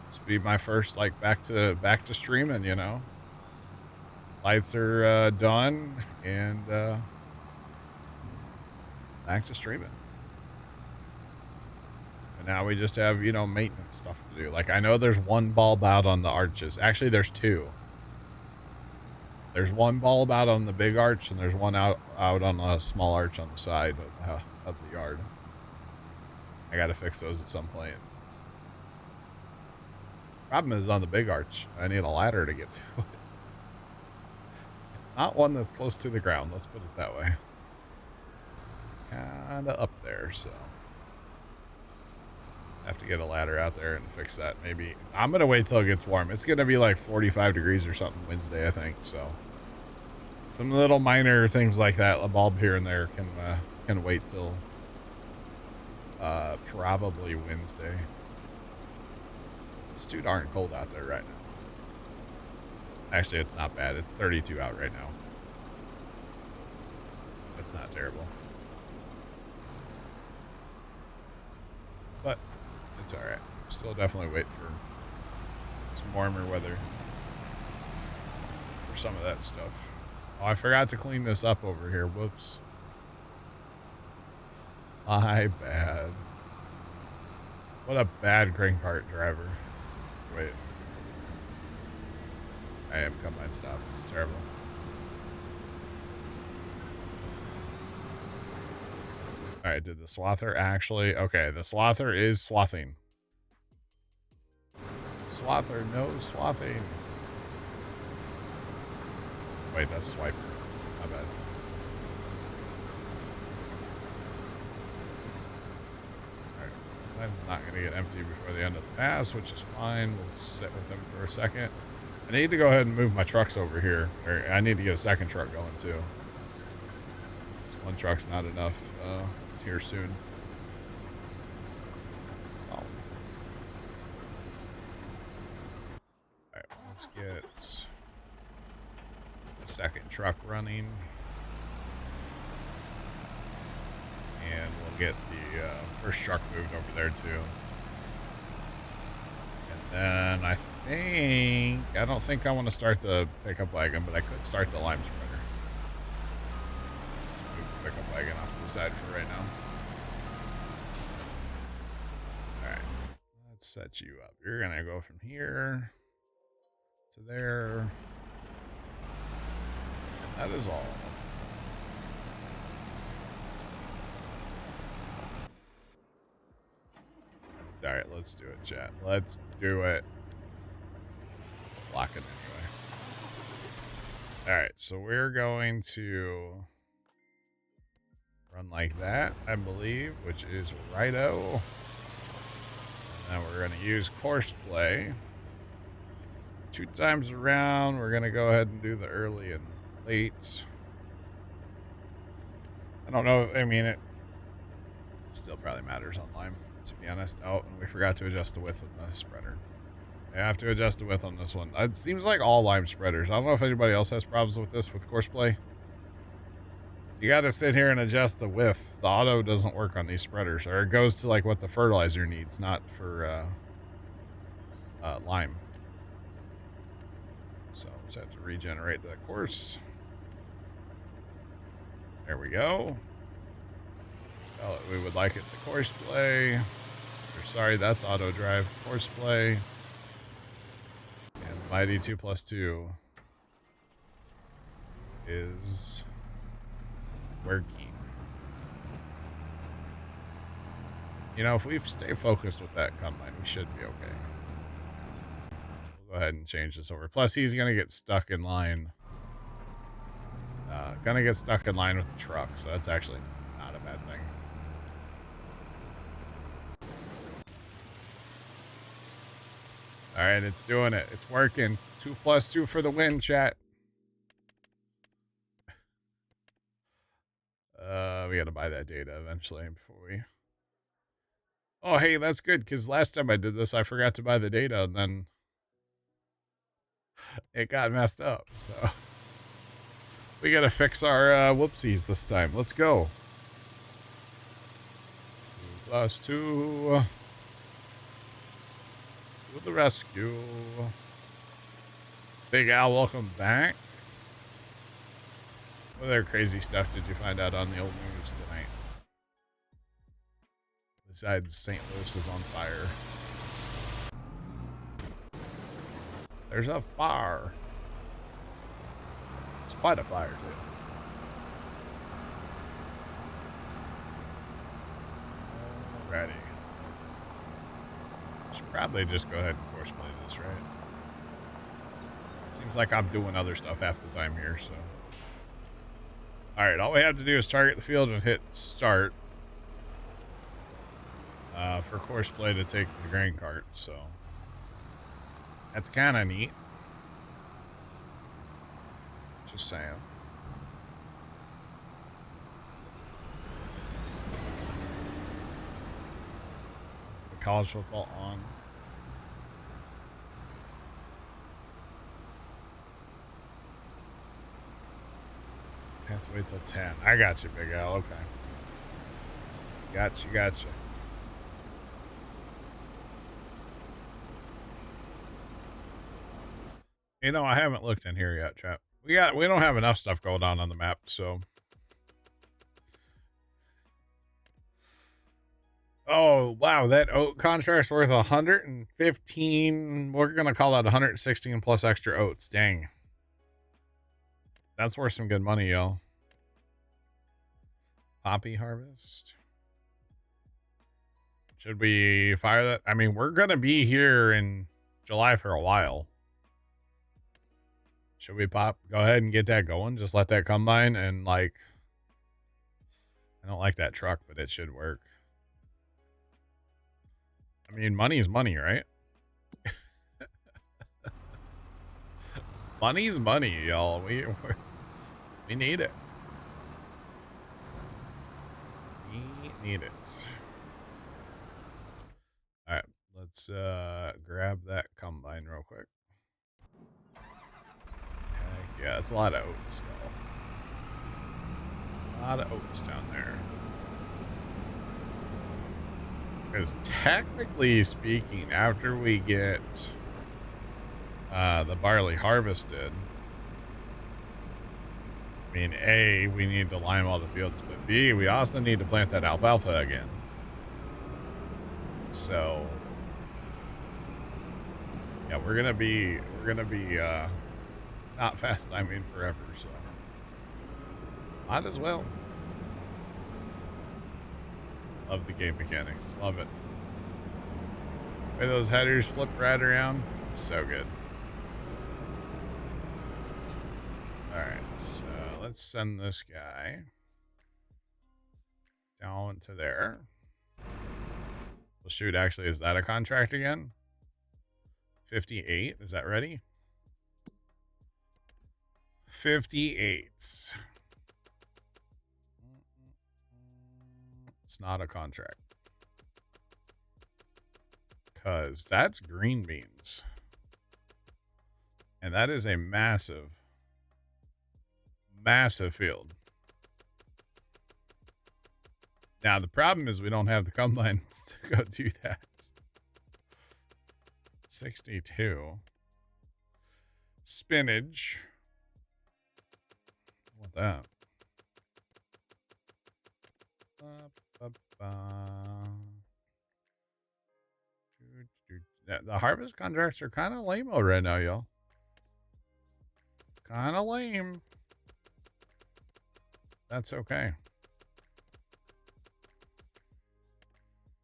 This will be my first like back to streaming, you know. Lights are done and back to streaming. And now we just have, you know, maintenance stuff to do. Like I know there's one bulb out on the arches. Actually, there's two. There's one bulb out on the big arch, and there's one out on a small arch on the side of the yard. I gotta fix those at some point. Problem is on the big arch, I need a ladder to get to it. It's not one that's close to the ground, let's put it that way. It's kinda up there, so. I have to get a ladder out there and fix that. Maybe I'm gonna wait till it gets warm. It's gonna be like 45 degrees or something Wednesday, I think. So some little minor things like that, a bulb here and there, can wait till probably Wednesday. It's too darn cold out there right now. Actually, it's not bad. It's 32 out right now. That's not terrible. But it's all right. Still definitely wait for some warmer weather for some of that stuff. Oh, I forgot to clean this up over here. Whoops. My bad. What a bad grain cart driver. Wait. I am combine stop. This is terrible. All right, did the swather actually? Okay, the swather is swathing. Swather, no swathing. Wait, that's swiper. My bad. Alright. Mine's not going to get empty before the end of the pass, which is fine. We'll sit with them for a second. I need to go ahead and move my trucks over here. Or I need to get a second truck going, too. This one truck's not enough here soon. Oh. Alright, let's get the second truck running. And we'll get the first truck moved over there, too. And then I don't think I want to start the pickup wagon, but I could start the lime spreader. Just move the pickup wagon off to the side for right now. Alright, let's set you up. You're going to go from here to there. And that is all. Alright, let's do it, chat. Let's do it. Lock it anyway. Alright, so we're going to run like that, I believe, which is righto. And then we're going to use course play. 2 times around, we're going to go ahead and do the early and late. I don't know, I mean, it still probably matters on lime, to be honest. Oh, and we forgot to adjust the width of the spreader. I have to adjust the width on this one. It seems like all lime spreaders. I don't know if anybody else has problems with this with course play. You got to sit here and adjust the width. The auto doesn't work on these spreaders, or it goes to like what the fertilizer needs, not for lime. So we just have to regenerate that course. There we go. Tell it we would like it to course play. Or sorry, that's auto drive. Course play. And Mighty 2+2 is working. You know, if we stay focused with that combine, we should be okay. We'll go ahead and change this over. Plus, he's going to get stuck in line. Gonna get stuck in line with the truck, so that's actually not a bad thing. All right, it's doing it. It's working. 2+2 for the win, chat. We got to buy that data eventually before we... Oh, hey, that's good, because last time I did this, I forgot to buy the data, and then it got messed up, so... We got to fix our whoopsies this time. Let's go. 2+2... To the rescue. Big Al, welcome back. What other crazy stuff did you find out on the old news tonight? Besides St. Louis is on fire. There's a fire. It's quite a fire, too. Alrighty. Should probably just go ahead and course play this, right? Seems like I'm doing other stuff half the time here, so. Alright, all we have to do is target the field and hit start. For course play to take the grain cart, so. That's kind of neat. Just saying. College football on. Have to wait till 10. I got you, Big Al. Okay. Gotcha. You know, I haven't looked in here yet, chat. We don't have enough stuff going on the map, so. Oh, wow, that oat contract's worth 115. We're going to call that 116 plus extra oats. Dang. That's worth some good money, y'all. Poppy harvest. Should we fire that? I mean, we're going to be here in July for a while. Should we go ahead and get that going? Just let that combine and like, I don't like that truck, but it should work. I mean, money's money, right? Money's money, y'all. We need it. We need it. All right, let's grab that combine real quick. Heck yeah, it's a lot of oats, y'all. A lot of oats down there. Because technically speaking, after we get the barley harvested, I mean, A, we need to lime all the fields, but B, we also need to plant that alfalfa again. So, yeah, we're gonna be not fast timing forever, so might as well. Love the game mechanics, love it. The way those headers flip right around, so good. All right, so let's send this guy down to there. Well, shoot, actually, is that a contract again? 58, is that ready? 58. It's not a contract. Because that's green beans. And that is a massive, massive field. Now, the problem is we don't have the combines to go do that. 62. Spinach. I want that. The harvest contracts are kind of lame right now, y'all. Kind of lame. That's okay.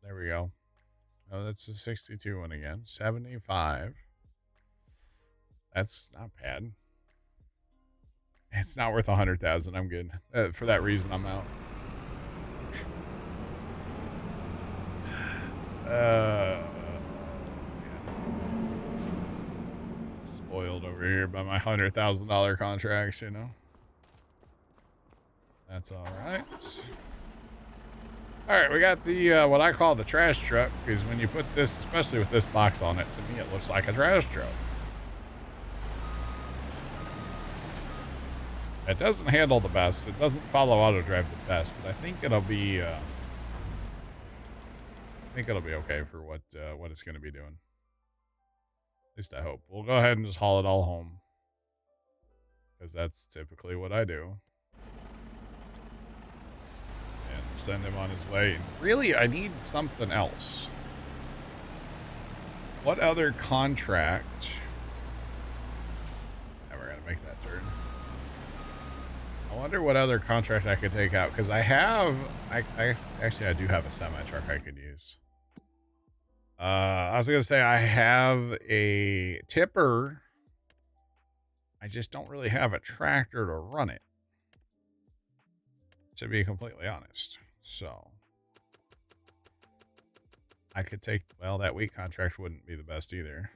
There we go. Oh, that's the 62 one again. 75. That's not bad. It's not worth 100,000. I'm good. For that reason, I'm out. Spoiled over here by my $100,000 contracts, you know. That's all right. All right, we got the what I call the trash truck, because when you put this, especially with this box on it, to me it looks like a trash truck. It doesn't handle the best. It doesn't follow auto drive the best, but I think it'll be okay for what it's going to be doing. At least I hope. We'll go ahead and just haul it all home, because that's typically what I do. And send him on his way. Really, I need something else. What other contract? It's never going to make that turn. I wonder what other contract I could take out, because I do have a semi-truck I could use. I was going to say I have a tipper. I just don't really have a tractor to run it, to be completely honest. So I could take, well, that wheat contract wouldn't be the best either.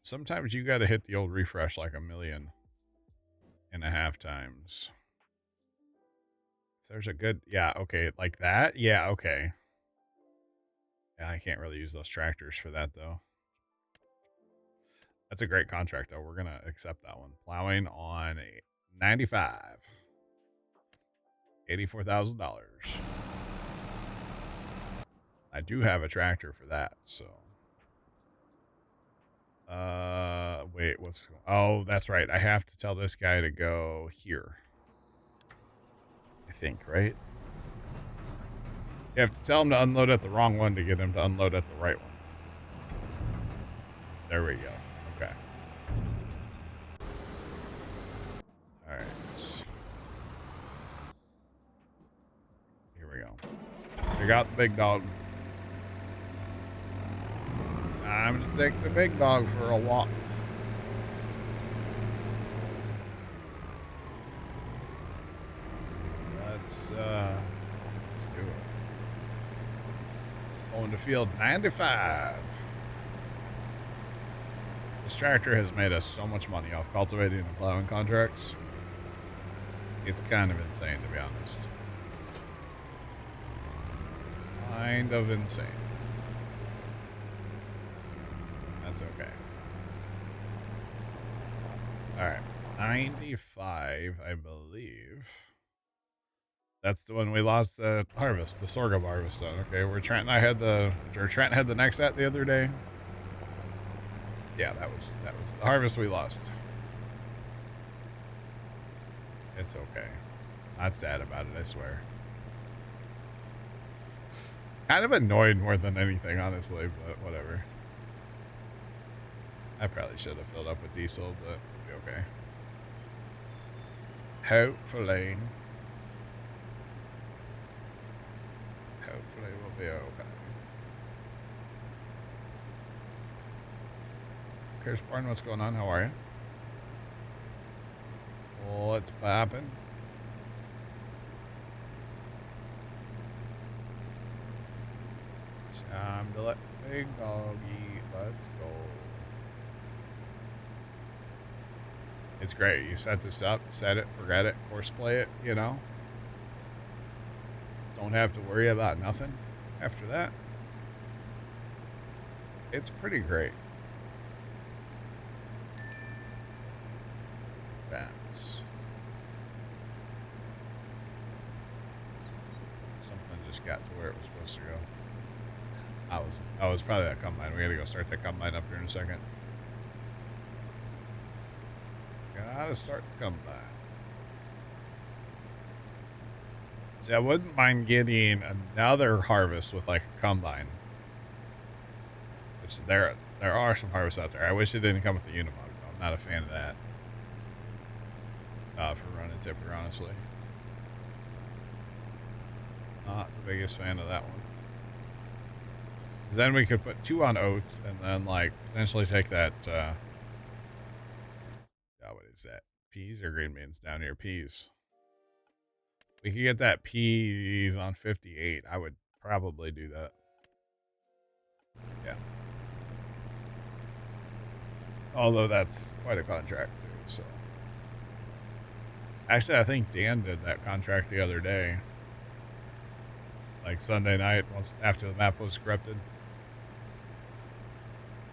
Sometimes you got to hit the old refresh like 1.5 million times. If there's a good, yeah, okay, like that. Yeah, okay. Yeah, I can't really use those tractors for that though. That's a great contract though. We're going to accept that one. Plowing on 95. $84,000. I do have a tractor for that, so. Wait, oh, that's right. I have to tell this guy to go here. I think, right? You have to tell him to unload at the wrong one to get him to unload at the right one. There we go. Okay. All right. Here we go. We got the big dog. take the big dog for a walk. Let's do it. Going to field 95. This tractor has made us so much money off cultivating and plowing contracts. It's kind of insane, to be honest. Kind of insane. That's okay. Alright. 95, I believe. That's the one we lost the harvest, the sorghum harvest on. Okay, where Trent and I had Trent had the next at the other day. Yeah, that was the harvest we lost. It's okay. Not sad about it, I swear. Kind of annoyed more than anything, honestly, but whatever. I probably should have filled up with diesel, but it'll be okay. Hopefully we'll be okay. Kirschborn, what's going on? How are you? What's poppin'? Time to let big dog eat. Let's go. It's great. You set this up, set it, forget it, course play it, you know? Don't have to worry about nothing after that. It's pretty great. That's something just got to where it was supposed to go. I was probably that combine. We gotta go start that combine up here in a second. Gotta start the combine. See, I wouldn't mind getting another harvest with like a combine. Which there are some harvests out there. I wish it didn't come with the Unimog though. I'm not a fan of that. For running tipper, honestly. Not the biggest fan of that one. Because then we could put 2 on oats and then like potentially take that what is that? Peas or green beans down here? Peas. We could get that peas on 58. I would probably do that. Yeah. Although that's quite a contract too, so. Actually, I think Dan did that contract the other day. Like Sunday night, once after the map was corrupted.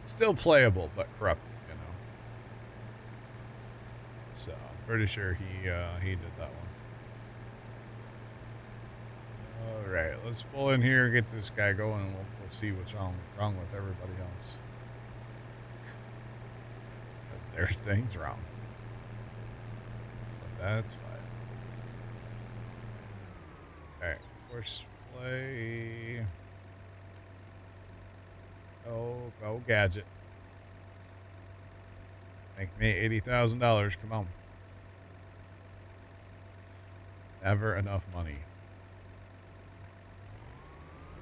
Still playable, but corrupted, you know. So I'm pretty sure he did that one. All right, let's pull in here, get this guy going, and we'll see what's wrong with everybody else. Because there's things wrong. But that's fine. All right, course play. Go gadget. Make me $80,000. Come on. Never enough money.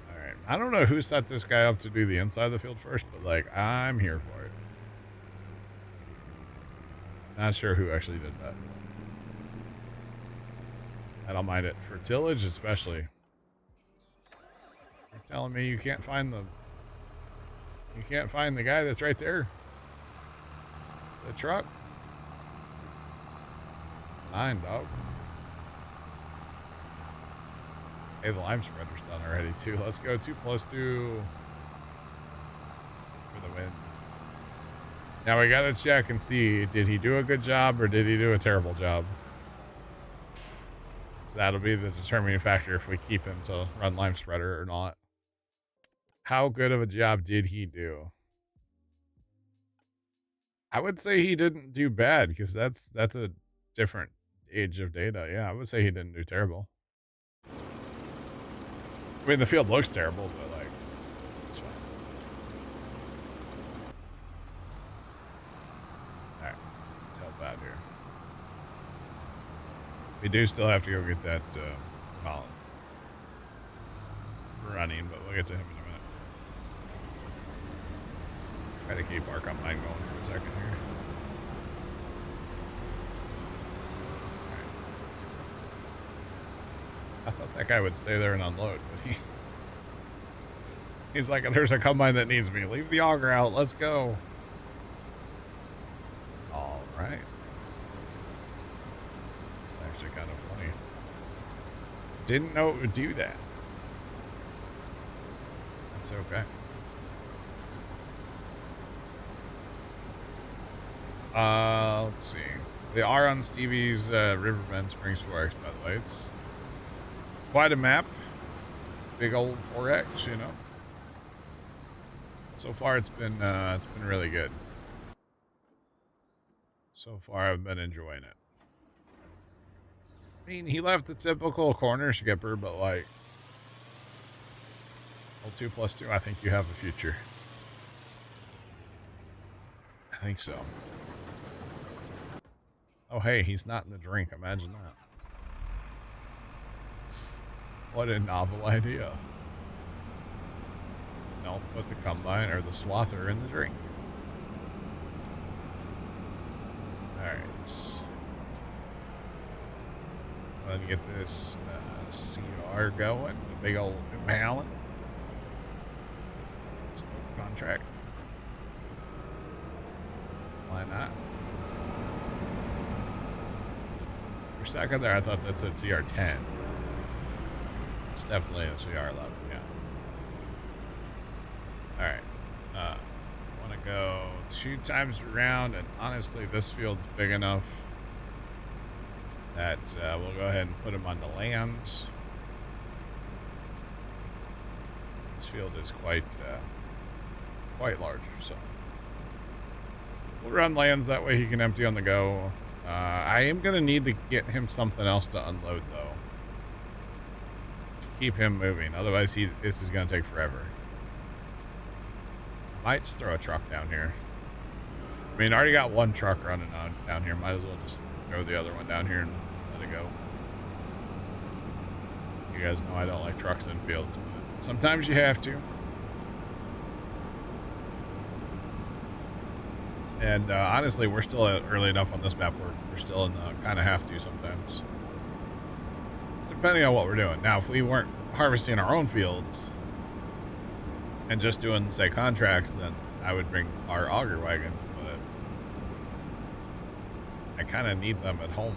All right. I don't know who set this guy up to do the inside of the field first, but like I'm here for it. Not sure who actually did that. I don't mind it for tillage, especially. You're telling me you can't find the guy that's right there. The truck. 9, dog. Hey, the lime spreader's done already too. Let's go 2+2 for the win. Now we gotta check and see, did he do a good job or did he do a terrible job? So that'll be the determining factor if we keep him to run lime spreader or not. How good of a job did he do? I would say he didn't do bad because that's a different age of data. Yeah, I would say he didn't do terrible. I mean, the field looks terrible, but like, it's fine. All right, let's help out here. We do still have to go get that Holland running, but we'll get to him in a minute. Try to keep our combine going for a second here. Right. I thought that guy would stay there and unload, but he's like, there's a combine that needs me. Leave the auger out. Let's go. All right. It's actually kind of funny. Didn't know it would do that. That's okay. Let's see. They are on Stevie's Riverbend Springs 4X, by the way. It's quite a map. Big old 4X, you know. So far, it's been really good. So far, I've been enjoying it. I mean, he left the typical corner skipper, but like, well, 2 plus 2, I think you have a future. I think so. Oh, hey, he's not in the drink. Imagine that. What a novel idea. No, put the combine or the swather in the drink. Alright. Let me get this CR going. The big old New Holland. It's an open contract. Why not? For a second there, I thought that said CR10. It's definitely a CR11, yeah. Alright. Want to go 2 times around, and honestly, this field's big enough that we'll go ahead and put him on the lands. This field is quite large, so we'll run lands that way he can empty on the go. I am going to need to get him something else to unload, though, to keep him moving. Otherwise, this is going to take forever. Might just throw a truck down here. I mean, I already got 1 truck running on down here. Might as well just throw the other one down here and let it go. You guys know I don't like trucks in fields, but sometimes you have to. And honestly, we're still early enough on this map where we're still in the kind of have to sometimes. Depending on what we're doing. Now, if we weren't harvesting our own fields and just doing, say, contracts, then I would bring our auger wagons, but I kind of need them at home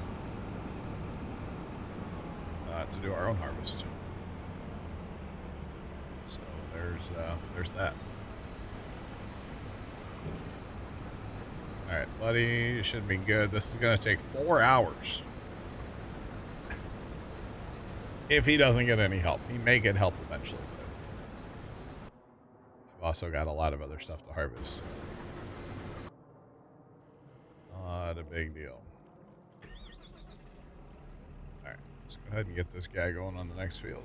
to do our own harvest. So there's that. All right, buddy, should be good. This is going to take 4 hours. If he doesn't get any help. He may get help eventually. I've also got a lot of other stuff to harvest. Not a big deal. All right, let's go ahead and get this guy going on the next field.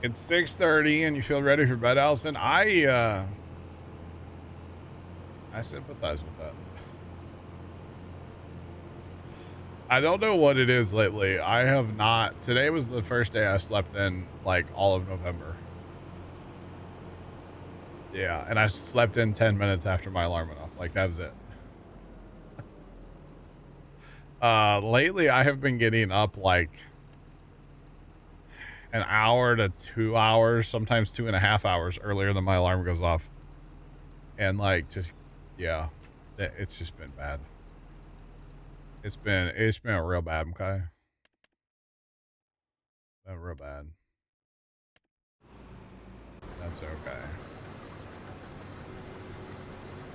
It's 6:30 and you feel ready for bed, Allison. I sympathize with that. I don't know what it is lately. I have not. Today was the first day I slept in like all of November. Yeah, and I slept in 10 minutes after my alarm went off. Like, that was it. Lately I have been getting up like an hour to 2 hours, sometimes 2.5 hours earlier than my alarm goes off. And like, just, yeah, it's just been bad. It's been real bad, okay? Been real bad. That's okay.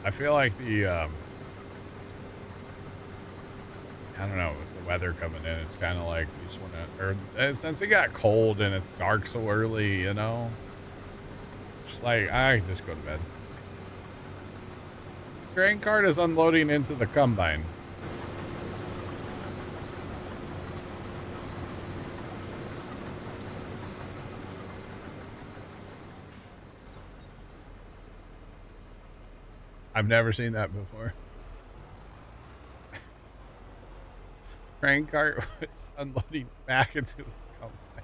I feel like the, I don't know, with the weather coming in, it's kind of like you just want to, or since it got cold and it's dark so early, you know, just like, I just go to bed. Grain cart is unloading into the combine. I've never seen that before. Crank cart was unloading back into the combine.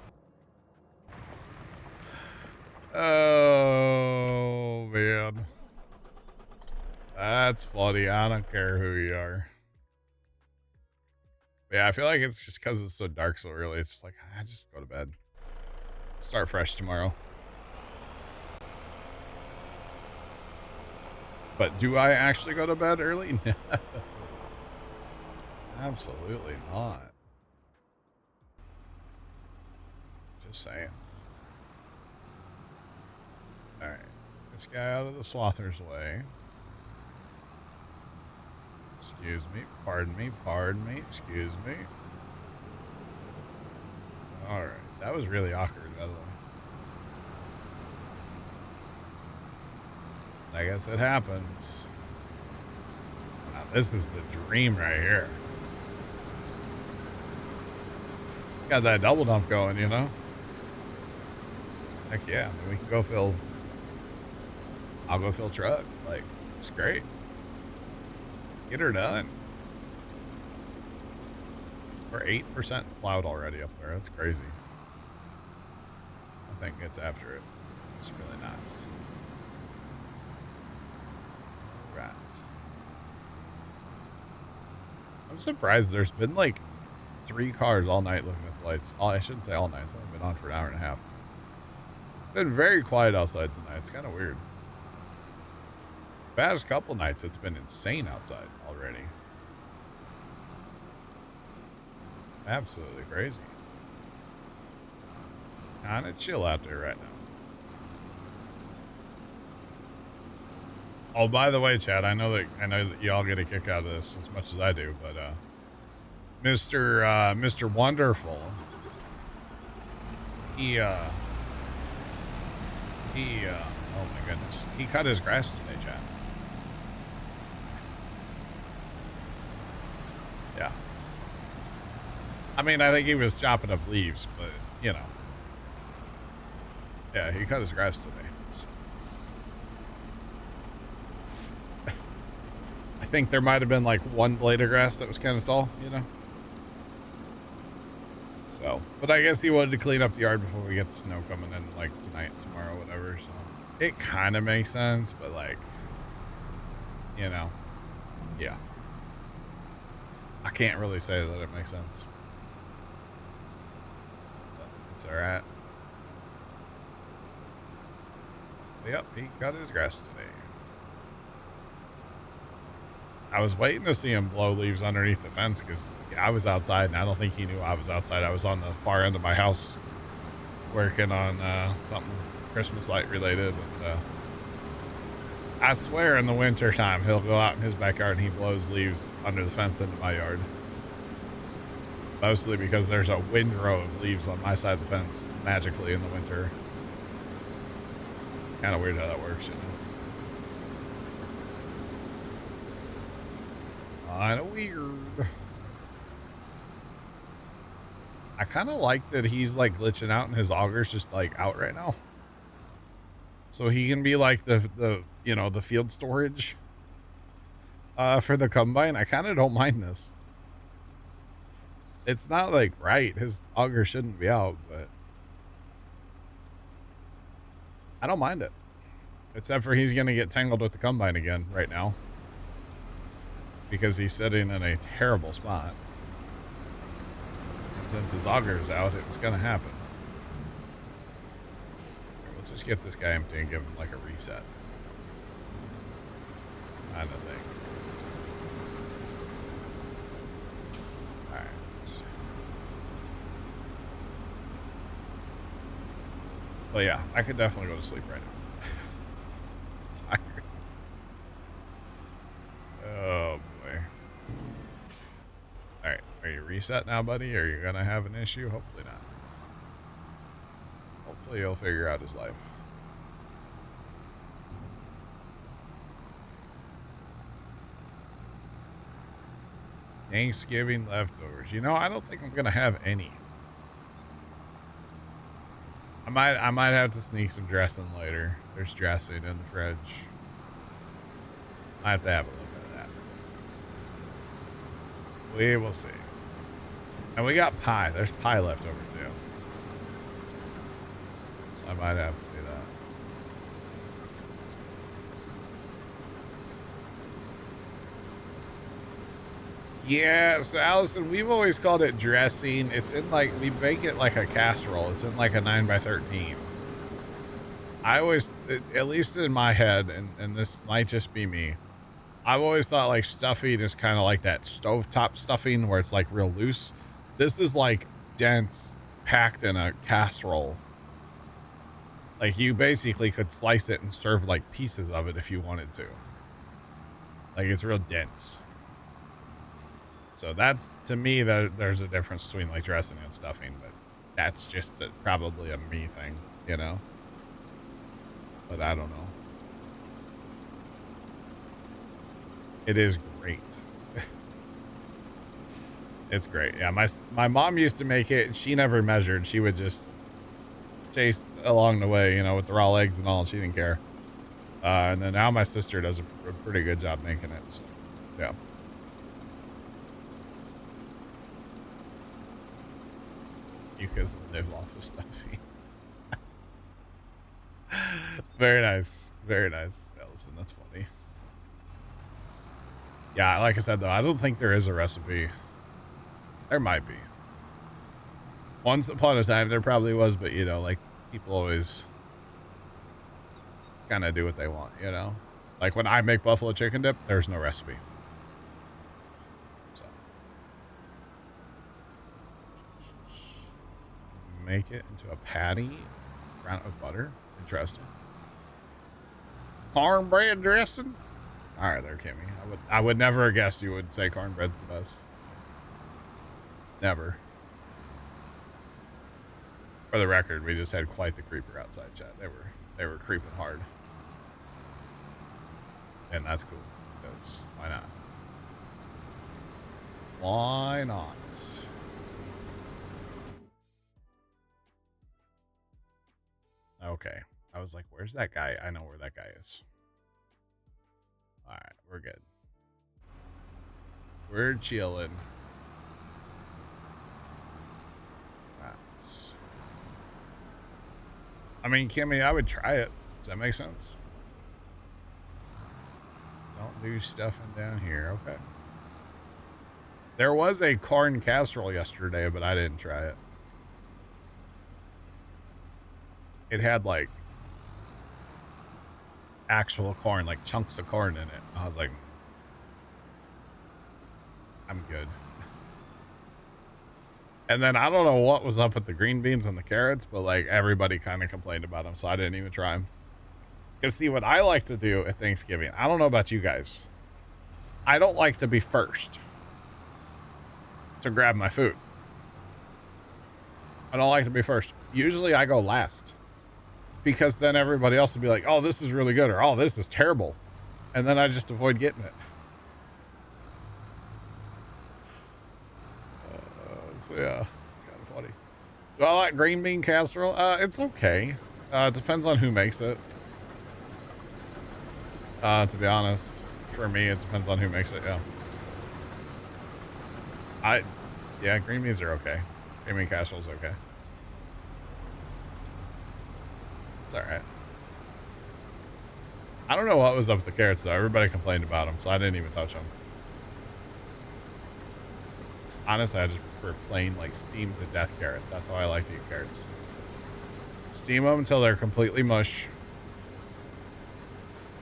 Oh, man. That's funny. I don't care who you are. Yeah, I feel like it's just because it's so dark so early. It's like, I just go to bed. Start fresh tomorrow. But do I actually go to bed early? No. Absolutely not. Just saying. Alright. This guy out of the swather's way. Excuse me. Pardon me. Pardon me. Excuse me. Alright. That was really awkward, by the way. I guess it happens. Wow, this is the dream right here. Got that double dump going, you know? Heck yeah. I mean, we can go fill. I'll go fill truck. Like, it's great. Get her done. We're 8% plowed already up there. That's crazy. I think it's after it. It's really nice. Right. I'm surprised there's been like 3 cars all night looking at the lights. I shouldn't say all night. It's only been on for an hour and a half. It's been very quiet outside tonight. It's kind of weird. Past couple nights, it's been insane outside already. Absolutely crazy. Kind of chill out there right now. Oh, by the way, Chad, I know that y'all get a kick out of this as much as I do, but Mr. Wonderful, he oh my goodness, he cut his grass today, Chad. Yeah. I mean, I think he was chopping up leaves, but you know, yeah, he cut his grass today. So. I think there might have been like one blade of grass that was kind of tall, you know? So, but I guess he wanted to clean up the yard before we get the snow coming in like tonight, tomorrow, whatever. So it kind of makes sense, but like, you know, yeah. I can't really say that it makes sense. But it's all right. Yep, he cut his grass today. I was waiting to see him blow leaves underneath the fence because I was outside and I don't think he knew I was outside. I was on the far end of my house working on something Christmas light related. And, I swear in the winter time he'll go out in his backyard and he blows leaves under the fence into my yard. Mostly because there's a windrow of leaves on my side of the fence magically in the winter. Kind of weird how that works, you know. Kind of weird. I kind of like that he's like glitching out and his auger's just like out right now. So he can be like the you know, the field storage for the combine. I kind of don't mind this. It's not like right. His auger shouldn't be out, but I don't mind it. Except for he's going to get tangled with the combine again right now. Because he's sitting in a terrible spot. And since his auger is out, it was going to happen. Here, let's just get this guy empty and give him like a reset. Kind of thing. Alright. Well, yeah, I could definitely go to sleep right now. It's tired. Oh, boy. Alright, are you reset now, buddy? Are you gonna have an issue? Hopefully not. Hopefully he'll figure out his life. Thanksgiving leftovers. You know, I don't think I'm gonna have any. I might have to sneak some dressing later. There's dressing in the fridge. I have to have a look at that. We will see. And we got pie. There's pie left over too. So I might have to do that. Yeah, so Allison, we've always called it dressing. It's in like, we bake it like a casserole. It's in like a 9x13. I always, at least in my head, and this might just be me, I've always thought like stuffing is kind of like that stovetop stuffing where it's like real loose. This is like dense, packed in a casserole. Like you basically could slice it and serve like pieces of it if you wanted to. Like it's real dense. So that's, to me, that there's a difference between like dressing and stuffing, but that's just probably a me thing, you know? But I don't know. It is great. It's great. Yeah, my mom used to make it, and she never measured. She would just taste along the way, you know, with the raw eggs and all, and she didn't care. And then now my sister does a pretty good job making it, so yeah. You could live off of stuffing. Very nice. Very nice, Ellison. That's funny. Yeah, like I said, though, I don't think there is a recipe. There might be. Once upon a time, there probably was, but, you know, like, people always kind of do what they want, you know? Like, when I make buffalo chicken dip, there's no recipe. So. Make it into a patty, brown it with butter. Interesting. Cornbread dressing. All right, there, Kimmy. I would never have guessed you would say cornbread's the best. Never. For the record, we just had quite the creeper outside, chat. They were creeping hard, and that's cool because why not? Why not? Okay. I was like, where's that guy? I know where that guy is. All right, we're good. We're chilling. That's... I mean, Kimmy, I would try it. Does that make sense? Don't do stuffing down here. Okay. There was a corn casserole yesterday, but I didn't try it. It had like actual corn, like chunks of corn in it. I was like, I'm good. And then I don't know what was up with the green beans and the carrots, but like everybody kind of complained about them, so I didn't even try them. Because see, what I like to do at Thanksgiving, I don't know about you guys, I don't like to be first to grab my food. I don't like to be first. Usually I go last. Because then everybody else will be like, oh, this is really good, or oh, this is terrible. And then I just avoid getting it. So yeah, it's kind of funny. Do I like green bean casserole? It's okay. It depends on who makes it. To be honest, for me, it depends on who makes it, yeah. Yeah, green beans are okay. Green bean casserole's okay. It's all right. I don't know what was up with the carrots, though. Everybody complained about them, so I didn't even touch them. Honestly, I just prefer plain, like, steamed to death carrots. That's how I like to eat carrots. Steam them until they're completely mush.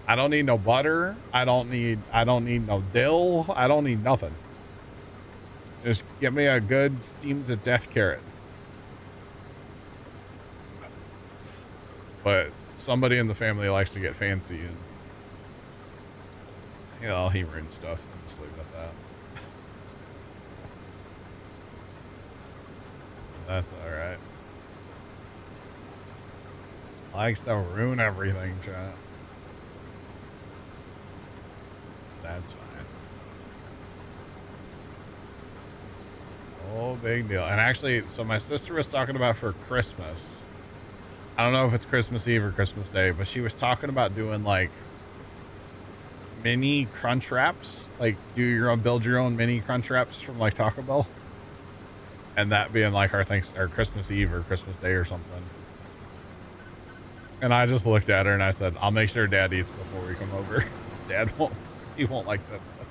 I don't need no butter. I don't need no dill. I don't need nothing. Just give me a good steamed to death carrot. But somebody in the family likes to get fancy, and you know, he ruins stuff. I'll just leave it at that. That's all right. Likes to ruin everything, chat. That's fine. Oh, big deal. And actually, so my sister was talking about for Christmas. I don't know if it's Christmas Eve or Christmas Day, but she was talking about doing like mini crunch wraps. Like build your own mini crunch wraps from like Taco Bell. And that being like our Christmas Eve or Christmas Day or something. And I just looked at her and I said, I'll make sure Dad eats before we come over. His dad he won't like that stuff.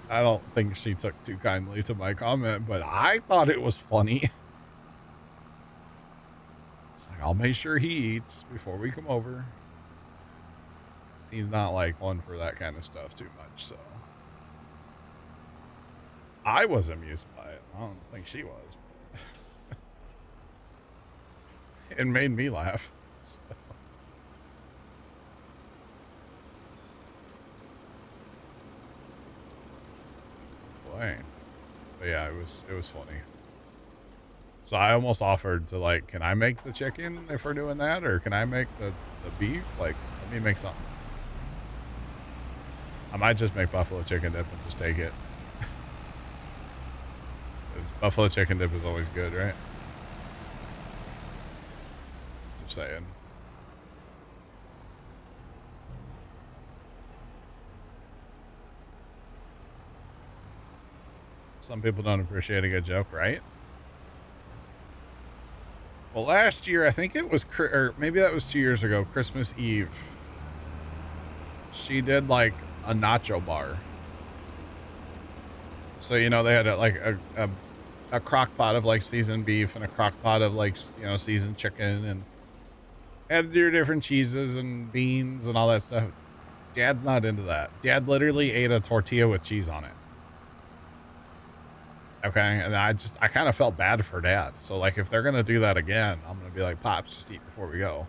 I don't think she took too kindly to my comment, but I thought it was funny. It's like, I'll make sure he eats before we come over. He's not like one for that kind of stuff too much, so. I was amused by it. I don't think she was. It made me laugh. So. Boy. But yeah, it was funny. So I almost offered to like, can I make the chicken if we're doing that? Or can I make the beef? Like, let me make something. I might just make buffalo chicken dip and just take it. Buffalo chicken dip is always good, right? Just saying. Some people don't appreciate a good joke, right? Well, last year, I think it was, or maybe that was 2 years ago, Christmas Eve. She did like a nacho bar. So, you know, they had a crock pot of like seasoned beef and a crock pot of like, you know, seasoned chicken and had your different cheeses and beans and all that stuff. Dad's not into that. Dad literally ate a tortilla with cheese on it. Okay. And I kind of felt bad for Dad. So like, if they're going to do that again, I'm going to be like, Pops, just eat before we go.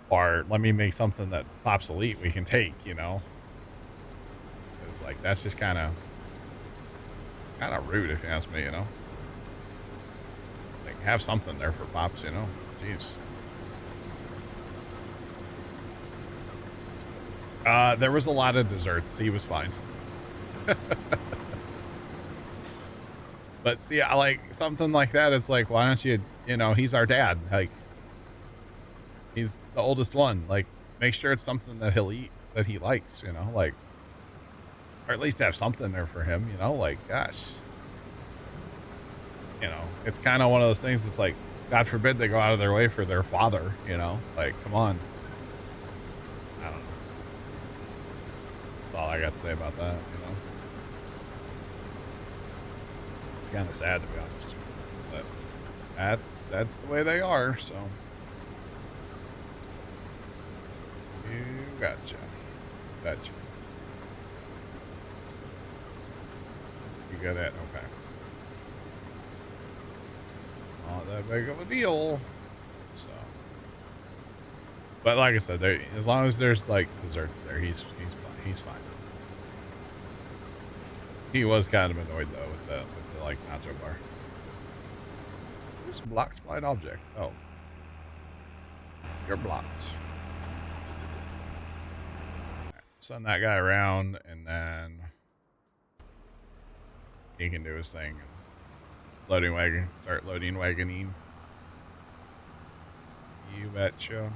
Or let me make something that Pops will eat we can take, you know? It's like, that's just kind of rude if you ask me, you know? Like, have something there for Pops, you know? Jeez. There was a lot of desserts. He was fine. But see, I like something like that. It's like, why don't you know, he's our dad. Like, he's the oldest one. Like, make sure it's something that he'll eat, that he likes, you know, like, or at least have something there for him, you know, like, gosh, you know, it's kind of one of those things. It's like, God forbid they go out of their way for their father, you know, like, come on. I don't know. That's all I got to say about that, you know. It's kind of sad, to be honest, but that's the way they are. So you gotcha. You got that? Okay. It's not that big of a deal. So, but like I said, as long as there's like desserts there, he's fine. He was kind of annoyed though with the like nacho bar. Who's blocked by an object? Oh, you're blocked. Right, send that guy around, and then he can do his thing. Loading wagon, start loading wagoning. You betcha.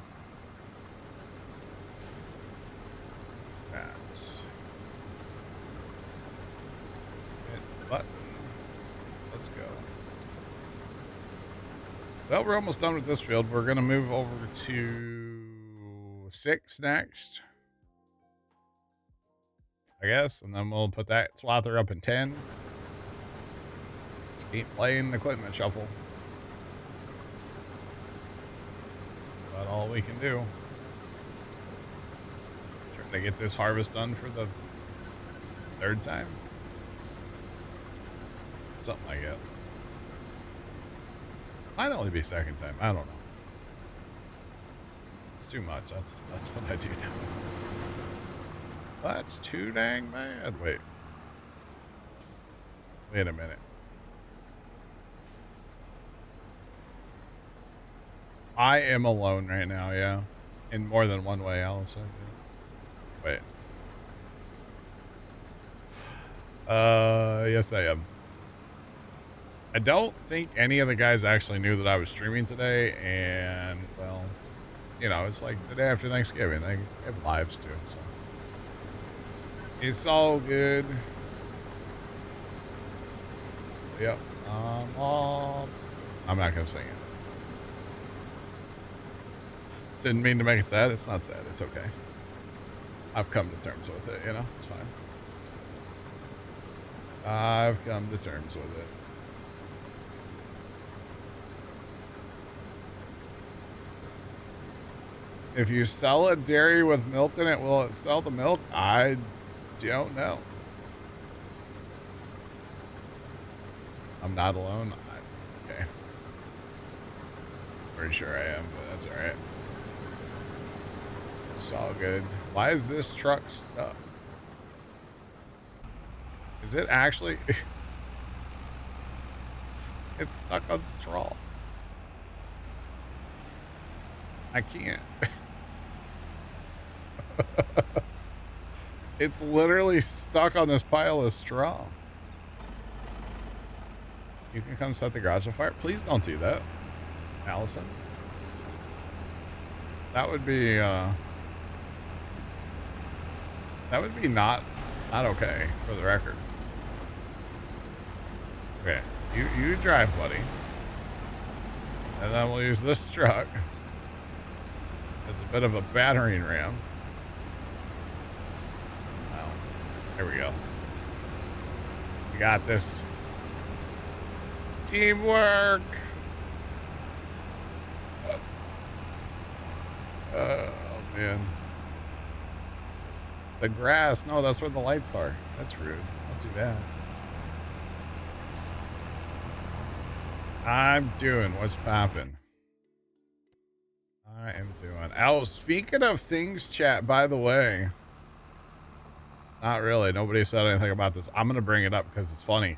That. Hit the button. Let's go. Well, we're almost done with this field. We're going to move over to 6 next, I guess. And then we'll put that swather up in 10. Just keep playing equipment shuffle. That's about all we can do. Trying to get this harvest done for the 3rd time. Something like that. Might only be 2nd time. I don't know. It's too much. That's what I do now. That's too dang bad. Wait a minute. I am alone right now, yeah. In more than one way, Allison. Wait. Yes I am. I don't think any of the guys actually knew that I was streaming today, and, well, you know, it's like the day after Thanksgiving. They have lives too, so. It's all good. Yep. I'm not gonna sing it. Didn't mean to make it sad. It's not sad. It's okay. I've come to terms with it, you know? It's fine. I've come to terms with it. If you sell a dairy with milk in it, will it sell the milk? I don't know. I'm not alone. Okay. Pretty sure I am, but that's alright. It's all good. Why is this truck stuck? Is it actually? It's stuck on straw. I can't. It's literally stuck on this pile of straw. You can come set the garage on fire. Please don't do that, Allison. That would be not okay, for the record. Okay, you drive, buddy. And then we'll use this truck as a bit of a battering ram. Oh, there we go. We got this. Teamwork. Oh, man. The grass. No, that's where the lights are. That's rude. Don't do that. I'm doing what's popping. I am doing. Oh, speaking of things, chat, by the way. Not really. Nobody said anything about this. I'm going to bring it up because it's funny.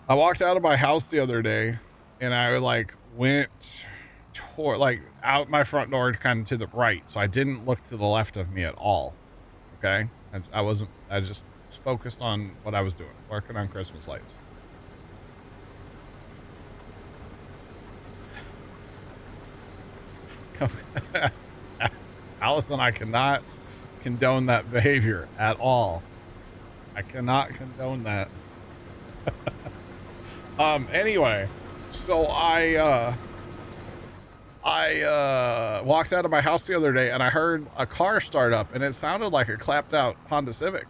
I walked out of my house the other day and I like went toward like out my front door kind of to the right. So I didn't look to the left of me at all. Okay. I just focused on what I was doing, working on Christmas lights. Allison, I cannot condone that behavior at all. I cannot condone that. Anyway, so I walked out of my house the other day and I heard a car start up and it sounded like a clapped out Honda Civic.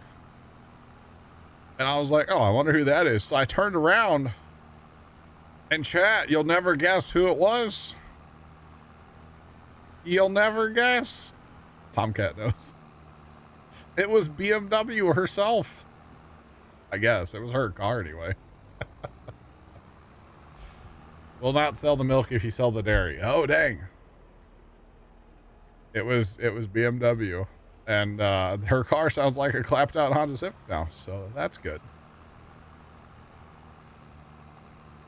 And I was like, oh, I wonder who that is. So I turned around and chat, you'll never guess who it was. You'll never guess. Tomcat knows. It was BMW herself. I guess it was her car anyway. Will not sell the milk if you sell the dairy. Oh, dang. It was BMW. And her car sounds like a clapped out Honda Civic now. So that's good.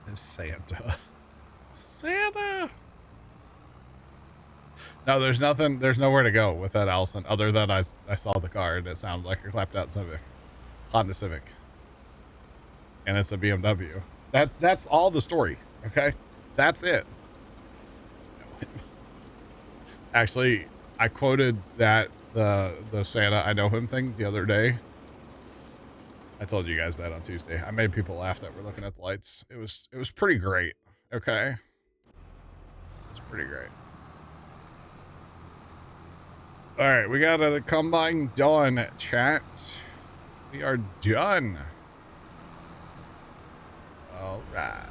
And Santa. Santa. No, there's nothing. There's nowhere to go with that, Allison, other than I saw the car and it sounded like a clapped out Civic. Honda Civic. And it's a BMW. That's all the story. Okay. That's it. Actually, I quoted that the Santa I know him thing the other day. I told you guys that on Tuesday. I made people laugh that were looking at the lights. It was pretty great. Okay. It's pretty great. All right, we got a combine done, chat. We are done. All right.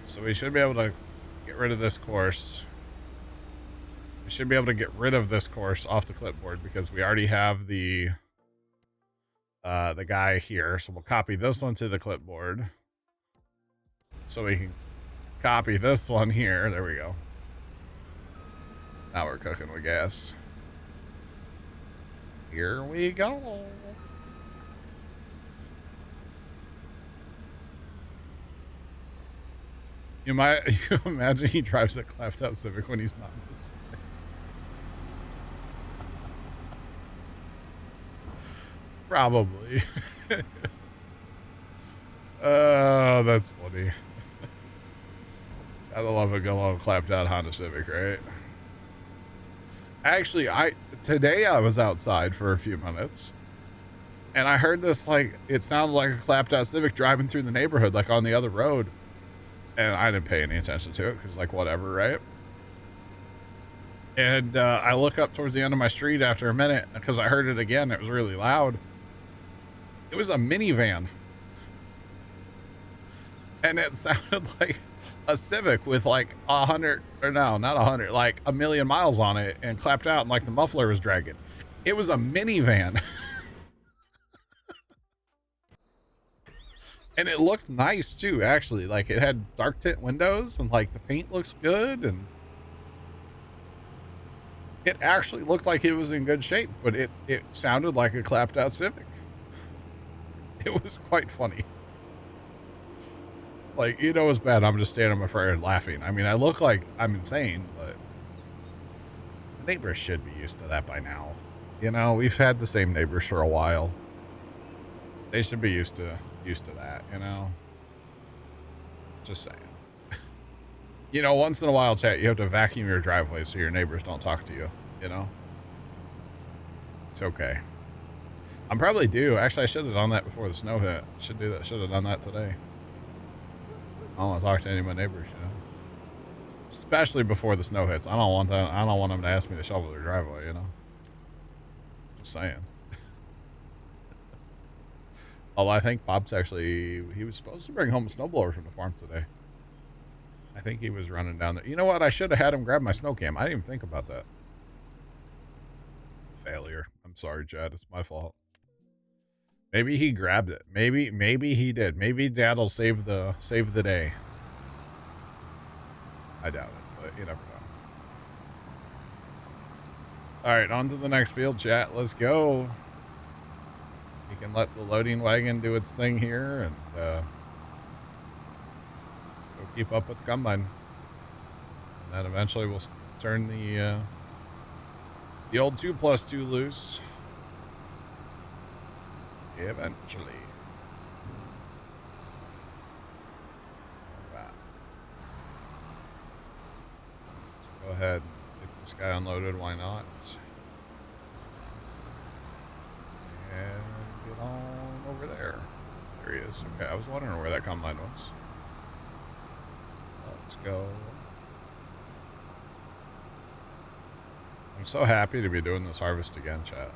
So we should be able to get rid of this course. We should be able to get rid of this course off the clipboard because we already have the guy here. So we'll copy this one to the clipboard. So we can copy this one here. There we go. Now we're cooking with gas. Here we go. You imagine he drives a clapped out Civic when he's not in this. Probably. Oh, that's funny. Gotta love a good old clapped out Honda Civic, right? Actually, today I was outside for a few minutes And I heard this, like, it sounded like a clapped out Civic driving through the neighborhood, like on the other road. And I didn't pay any attention to it because, like, whatever, right? And I look up towards the end of my street after a minute because I heard it again. It was really loud. It was a minivan. And it sounded like a Civic with like 100, or no, not 100, like 1,000,000 miles on it and clapped out and like the muffler was dragging. It was a minivan. And it looked nice too, actually. Like it had dark tint windows and like the paint looks good and it actually looked like it was in good shape, but it sounded like a clapped out Civic. It was quite funny. Like, you know, it's bad. I'm just standing on my front laughing. I mean, I look like I'm insane, but the neighbors should be used to that by now. You know, we've had the same neighbors for a while. They should be used to that, you know? Just saying. You know, once in a while, chat, you have to vacuum your driveway so your neighbors don't talk to you, you know? It's okay. I'm probably due. Actually, I should have done that before the snow hit. Should do that. Should have done that today. I don't want to talk to any of my neighbors, you know? Especially before the snow hits. I don't want them to ask me to shovel their driveway, you know? Just saying. Although I think Bob's actually, he was supposed to bring home a snowblower from the farm today. I think he was running down there. You know what? I should have had him grab my snow cam. I didn't even think about that. Failure. I'm sorry, Chad. It's my fault. Maybe he grabbed it. Maybe he did. Maybe Dad'll save the day. I doubt it, but you never know. All right, on to the next field, chat. Let's go. You can let the loading wagon do its thing here and go keep up with the combine. And then eventually we'll turn the old 2+2 loose. Eventually. All right. So go ahead and get this guy unloaded. Why not? And get on over there. There he is. Okay, I was wondering where that combine was. Let's go. I'm so happy to be doing this harvest again, chat.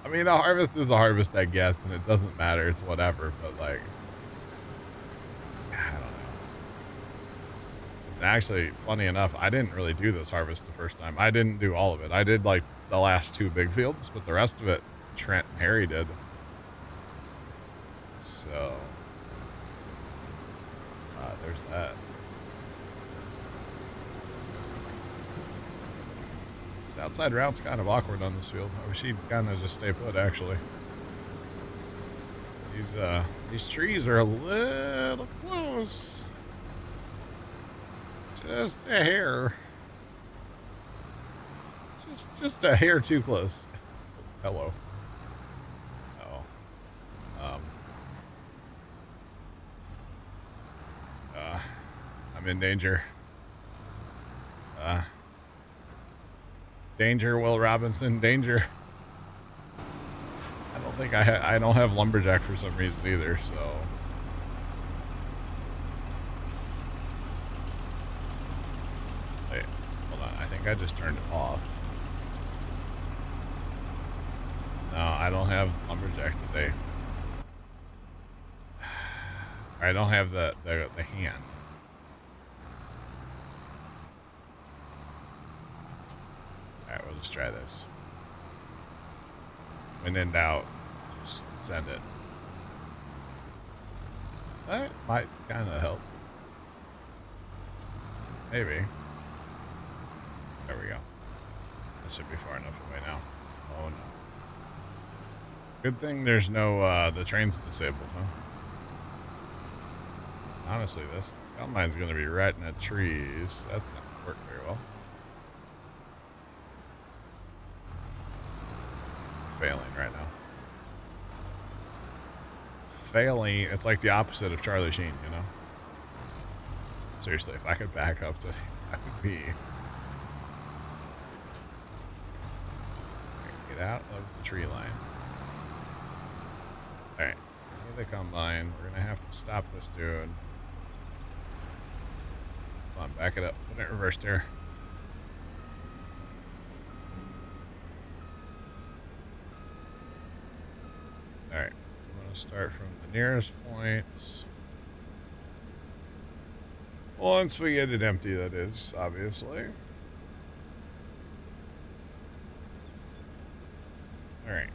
I mean, a harvest is a harvest, I guess, and it doesn't matter. It's whatever, but like, I don't know. And actually, funny enough, I didn't really do this harvest the first time. I didn't do all of it. I did like the last 2 big fields, but the rest of it, Trent and Harry did. So, there's that. This outside route's kind of awkward on this field. I wish he'd kind of just stay put, actually. So these trees are a little close. Just a hair. Just a hair too close. Hello. Oh. I'm in danger. Danger, Will Robinson, danger. I don't think I don't have lumberjack for some reason either, so. Wait, hold on. I think I just turned it off. No, I don't have lumberjack today. I don't have the hand. Alright, we'll just try this. When in doubt, just send it. That might kind of help. Maybe. There we go. That should be far enough away now. Oh no. Good thing there's no, the train's disabled, huh? Honestly, this combine's gonna be right in the trees. That's not gonna work very well. Failing right now. Failing, it's like the opposite of Charlie Sheen, you know? Seriously, if I could back up to that would be... Get out of the tree line. Alright. Need the combine. We're gonna have to stop this dude. Come on, back it up. Put it in reverse there. Alright. I'm gonna start from the nearest point. Once we get it empty, that is, obviously. Alright.